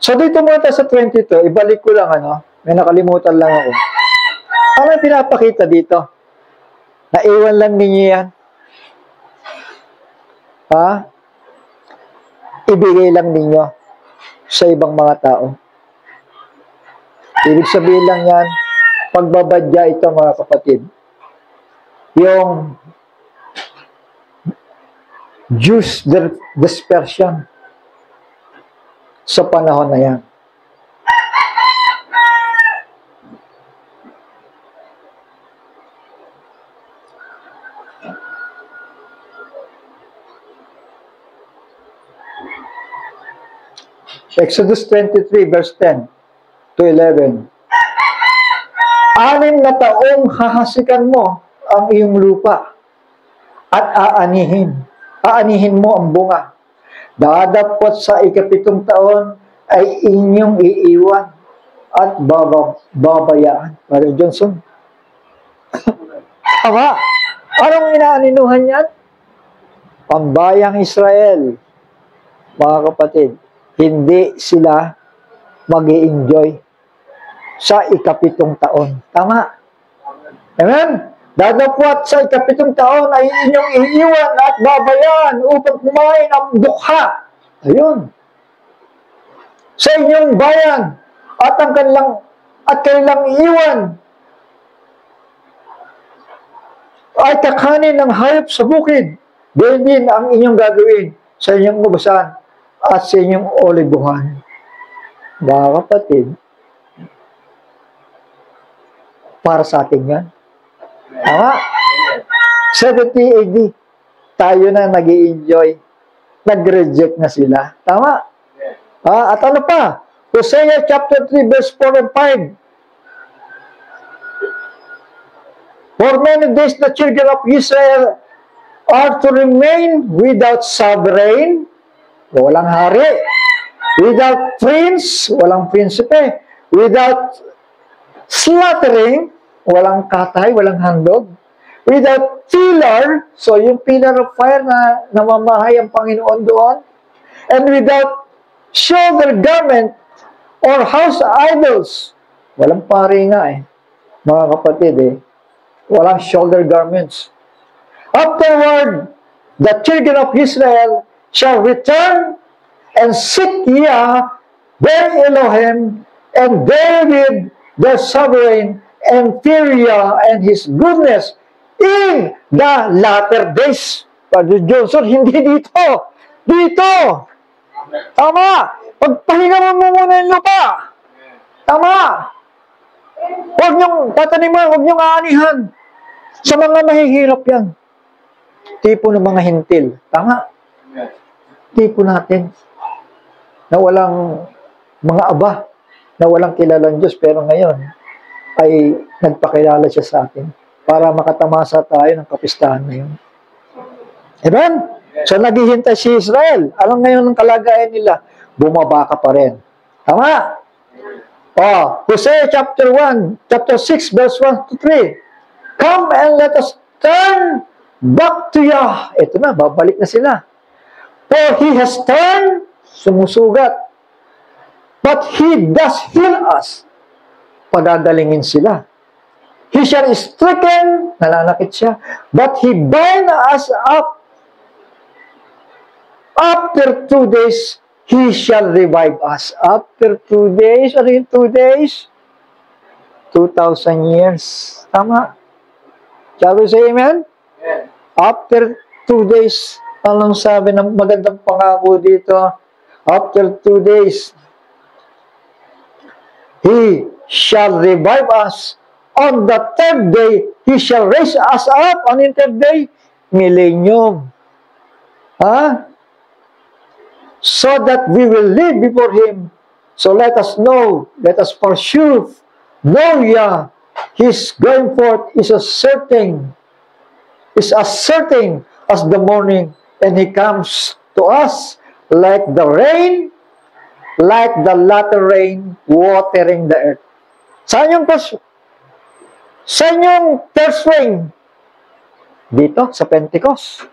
So, dito muna sa 22, ibalik ko lang, may nakalimutan lang ako. Ano yung pinapakita dito? Naiwan lang ninyo yan. Ibigay lang ninyo sa ibang mga tao. Ibig sabihin lang yan, pagbabadya ito mga kapatid. Yung Jews dispersion sa panahon na yan. Exodus 23, verse 10 to 11. 6 na taong hahasikan mo ang iyong lupa at aanihin mo ang bunga. Dadapot sa 7 taon ay inyong iiwan at babayaan. Brother Johnson. Tama. Anong inaaninuhan yan? Pambayang Israel. Mga kapatid, hindi sila mag-i-enjoy sa 7 taon. Tama. Amen? Dadapot sa 7 taon ay inyong iiwan at babayaan upang kumain ang dukha. Ayun. Sa inyong bayan at ang kanilang iiwan ay kakanin ng hayop sa bukid. Ganyan din ang inyong gagawin sa inyong ubasan at sa inyong olibuhan. Mga kapatid, para sa atin yan. Tama? 70 AD, tayo na nag-i-enjoy. Nag-reject na sila. Tama? At ano pa? Hosea chapter 3, verse 4 and 5. For many days the children of Israel are to remain without sovereign, walang hari, without prince, walang prinsipe, without slaughtering, walang katay, walang handog, without pillar, so yung pillar of fire na namamahay ang Panginoon doon, and without shoulder garment or house idols. Walang pari nga mga kapatid walang shoulder garments. Afterward, the children of Israel shall return and seek Yah, their Elohim, and David, their sovereign, and fear Yah and His goodness in the latter days. Brother Johnson, hindi dito. Dito. Tama. Pagpahinga mo muna yung lupa. Tama. Huwag niyong tataniman, huwag niyong aanihan. Sa mga mahihirap yan. Tipo ng mga hintil. Tama. Tipo natin. Na walang mga aba. Na walang kilalang Diyos. Pero ngayon, ay nagpakilala siya sa atin. Para makatamasa tayo ng kapistahan na yun. Amen? So, naghihintay si Israel. Anong ngayon ang kalagayan nila? Bumaba ka pa rin. Tama? Hosea chapter 1, chapter 6, verse 1 to 3. Come and let us turn back to Yah. Ito na, babalik na sila. For He has turned, sumusugat. But He does heal us. Pagagalingin sila. He shall stricken, nalalakit siya. But He bind us up. After 2 days, He shall revive us. After 2 days, ano yung 2 days? 2,000 years. Tama? Shall we say amen? Yeah. After 2 days, anong sabi ng magandang pangako dito? After 2 days, He shall revive us. On the 3rd day, He shall raise us up. Ano yung 3rd day? Millennium. So that we will live before Him. So let us know, let us pursue, know Yah, His going forth is as certain as the morning, and He comes to us like the rain, like the latter rain, watering the earth. Saan yung first rain? Dito, sa Pentecost.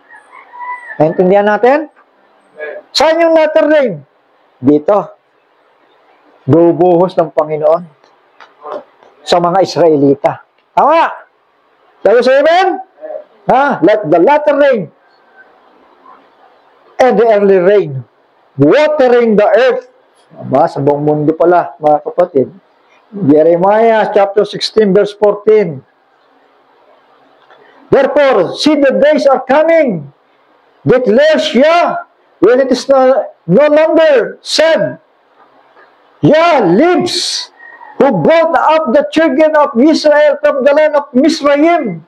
Naintindihan natin? Saan yung latter rain? Dito. Bubuhos ng Panginoon sa mga Israelita. Tama? Sabi sa amen? Let the latter rain and the early rain watering the earth. Sa buong mundo pala, mga kapatid. Jeremiah chapter 16 verse 14. Therefore, see the days are coming, declares Yah, when it is no longer said, Yah lives, who brought up the children of Israel from the land of Misraim.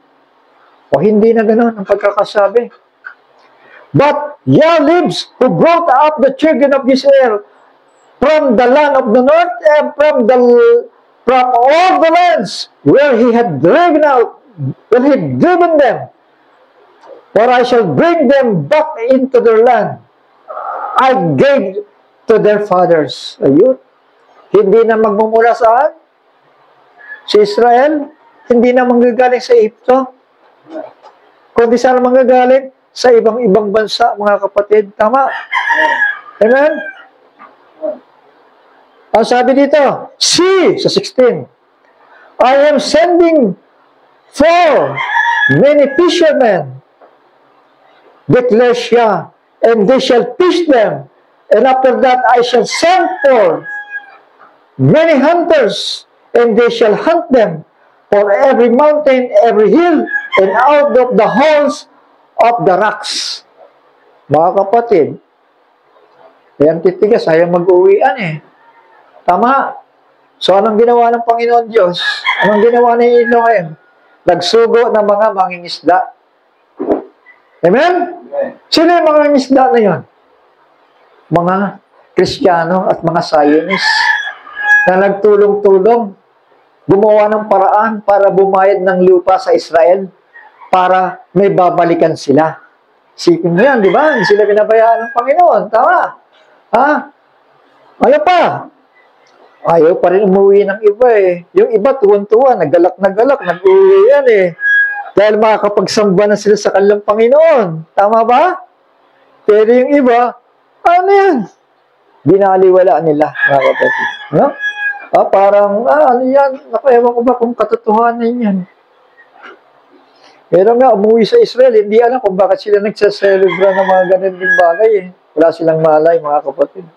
O hindi na ganoon ang pagkakasabi. But Yah lives, who brought up the children of Israel from the land of the north and from all the lands where he had driven out, when he had driven them. For I shall bring them back into their land. I gave to their fathers. Ayun. Hindi na magmumula saan? Si Israel. Hindi na manggagaling sa Egypto. Kundi saan manggagaling? Sa ibang bansa, mga kapatid. Tama? Amen? Ang sabi dito, see, sa 16, I am sending for many fishermen, declares Yah, and they shall fish them. And after that, I shall send for many hunters, and they shall hunt them for every mountain, every hill, and out of the holes of the rocks. Mga kapatid, yan titigas, ayaw mag-uwian eh. Tama. So, anong ginawa ng Panginoon Diyos? Anong ginawa ni Elohim? Nagsugo ng mga mangingisda. Amen? Sino yung mga mangingisda na yun? Mga Kristiyano at mga Zionists na nagtulong-tulong, gumawa ng paraan para bumayad ng lupa sa Israel para may babalikan sila. Sipin mo yan, di ba? Hindi sila binabayaan ng Panginoon. Tama? Ha? Ano pa? Ayaw pa rin umuwi ng iba eh. Yung iba tuwan-tuwa, naggalak, nag-uwi yan eh. Dahil makakapagsamba na sila sa kanilang Panginoon. Tama ba? Pero yung iba, ano yan? Binaliwala nila, mga kapatid. No? Parang, ano yan? Ewan ko ba kung katotohanan yan? Pero nga, umuwi sa Israel, hindi alam kung bakit sila nagsaselebra ng mga ganun din bagay eh. Wala silang malay, mga kapatid.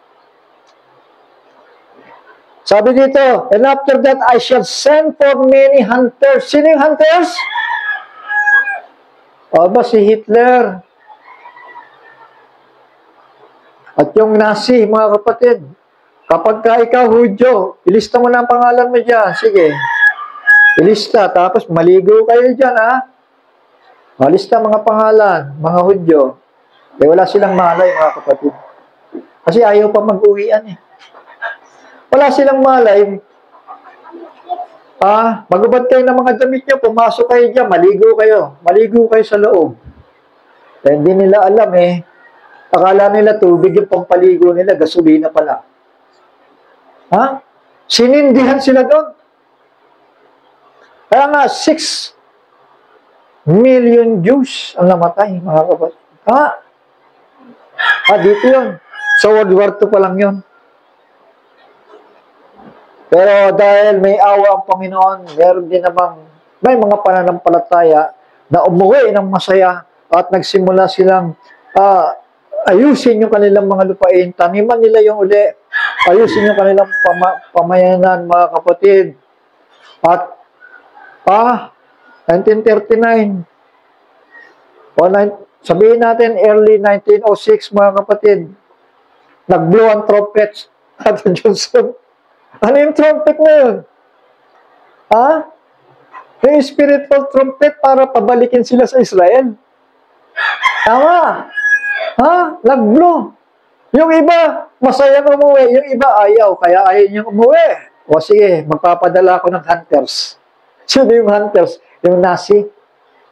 Sabi dito, and after that, I shall send for many hunters. Sino yung hunters? Ba si Hitler. At yung Nazi, mga kapatid. Kapag ka ikaw, Hudyo, ilista mo na ang pangalan mo dyan. Sige. Ilista. Tapos maligo kayo dyan, ha? Malista mga pangalan, mga Hudyo. Wala silang malay, mga kapatid. Kasi ayaw pa mag-uwian, eh. Wala silang malay. Magubad kayo ng mga damit nyo, pumasok kayo dyan, maligo kayo. Maligo kayo sa loob. Kaya hindi nila alam eh. Akala nila tubig yung pampaligo nila, gasolina pala. Sinindihan sila doon. Kaya nga, 6 million Jews ang namatay, mga kapatid. Dito yun. Sa World War II pa lang yun. Pero dahil may awa ang Panginoon, meron din namang may mga pananampalataya na umuwi ng masaya at nagsimula silang ayusin yung kanilang mga lupain, taniman nila yung uli, ayusin yung kanilang pamayanan, mga kapatid. At 1939, sabihin natin early 1906, mga kapatid, nag-blow ang trumpets at Johnson. Ano yung trumpet na yun? Yung spiritual trumpet para pabalikin sila sa Israel. Tama. Nag-blow. Yung iba, masaya umuwi. Yung iba, ayaw. Kaya ayaw niyang umuwi. O sige, magpapadala ako ng hunters. Sino yung hunters? Yung Nazi.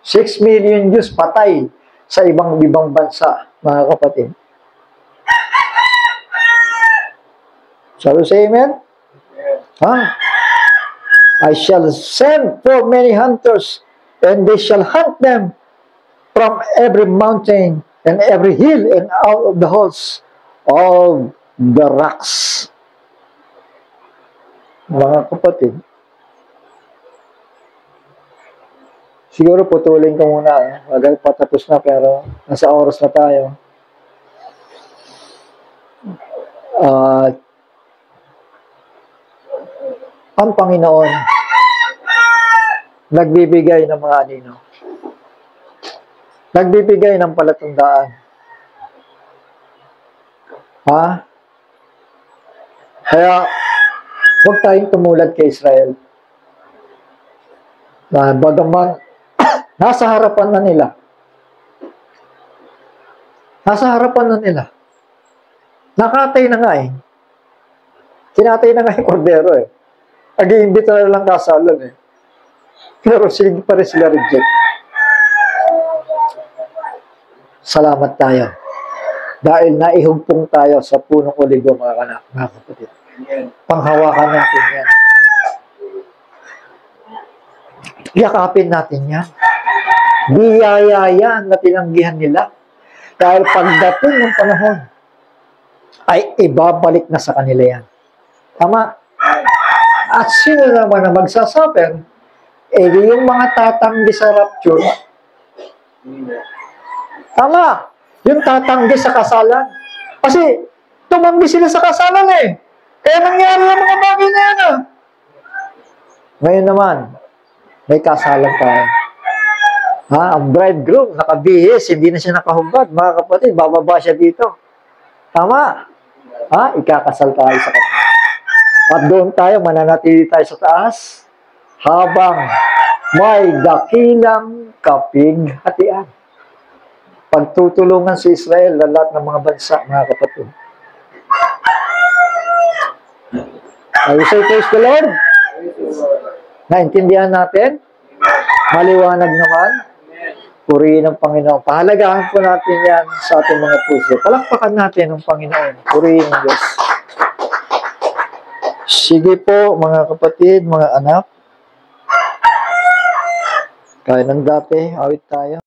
6 million Jews patay sa ibang bansa, mga kapatid. Shall we say amen? I shall send for many hunters, and they shall hunt them from every mountain and every hill and out of the holes of the rocks. Mga kapatid, siguro putulin ko muna. Magal patapos na, pero nasa oras na tayo. Ang Panginoon nagbibigay ng mga anino. Nagbibigay ng palatandaan. Kaya, huwag tayong tumulad kay Israel. Bagaman, nasa harapan na nila. Nasa harapan na nila. Nakatay na nga eh. Kinatay na nga yung kordero eh. Nag-iimbita na lang kasalan eh. Pero sige pa rin sila reject. Salamat tayo. Dahil naihumpong tayo sa punong oligo, mga kapatid. Panghawakan natin yan. Yakapin natin yan. Biyaya yan na tinanggihan nila. Dahil pagdating ng panahon, ay ibabalik na sa kanila yan. Tama? At sino naman na magsasuffer? Eh, yung mga tatanggi sa rapture. Tama. Yung tatanggi sa kasalan. Kasi, tumanggi sila sa kasalan eh. Kaya nangyari ang mga bagay na yan. Ngayon naman, may kasalan tayo. Ang bridegroom, nakabihis, hindi na siya nakahubad. Mga kapatid, bababa siya dito. Tama. Ikakasal tayo sa kanya. At doon tayo, mananatili tayo sa taas habang may dakilang kapighatian. Pagtutulungan si Israel na lahat ng mga bansa, mga kapatid. I say praise the Lord. Naintindihan natin? Maliwanag naman? Purihin ang Panginoon. Pahalagahan po natin yan sa ating mga puso. Palakpakan natin ang Panginoon. Purihin ang Diyos. Sige po, mga kapatid, mga anak. Kaya ng dati, awit tayo.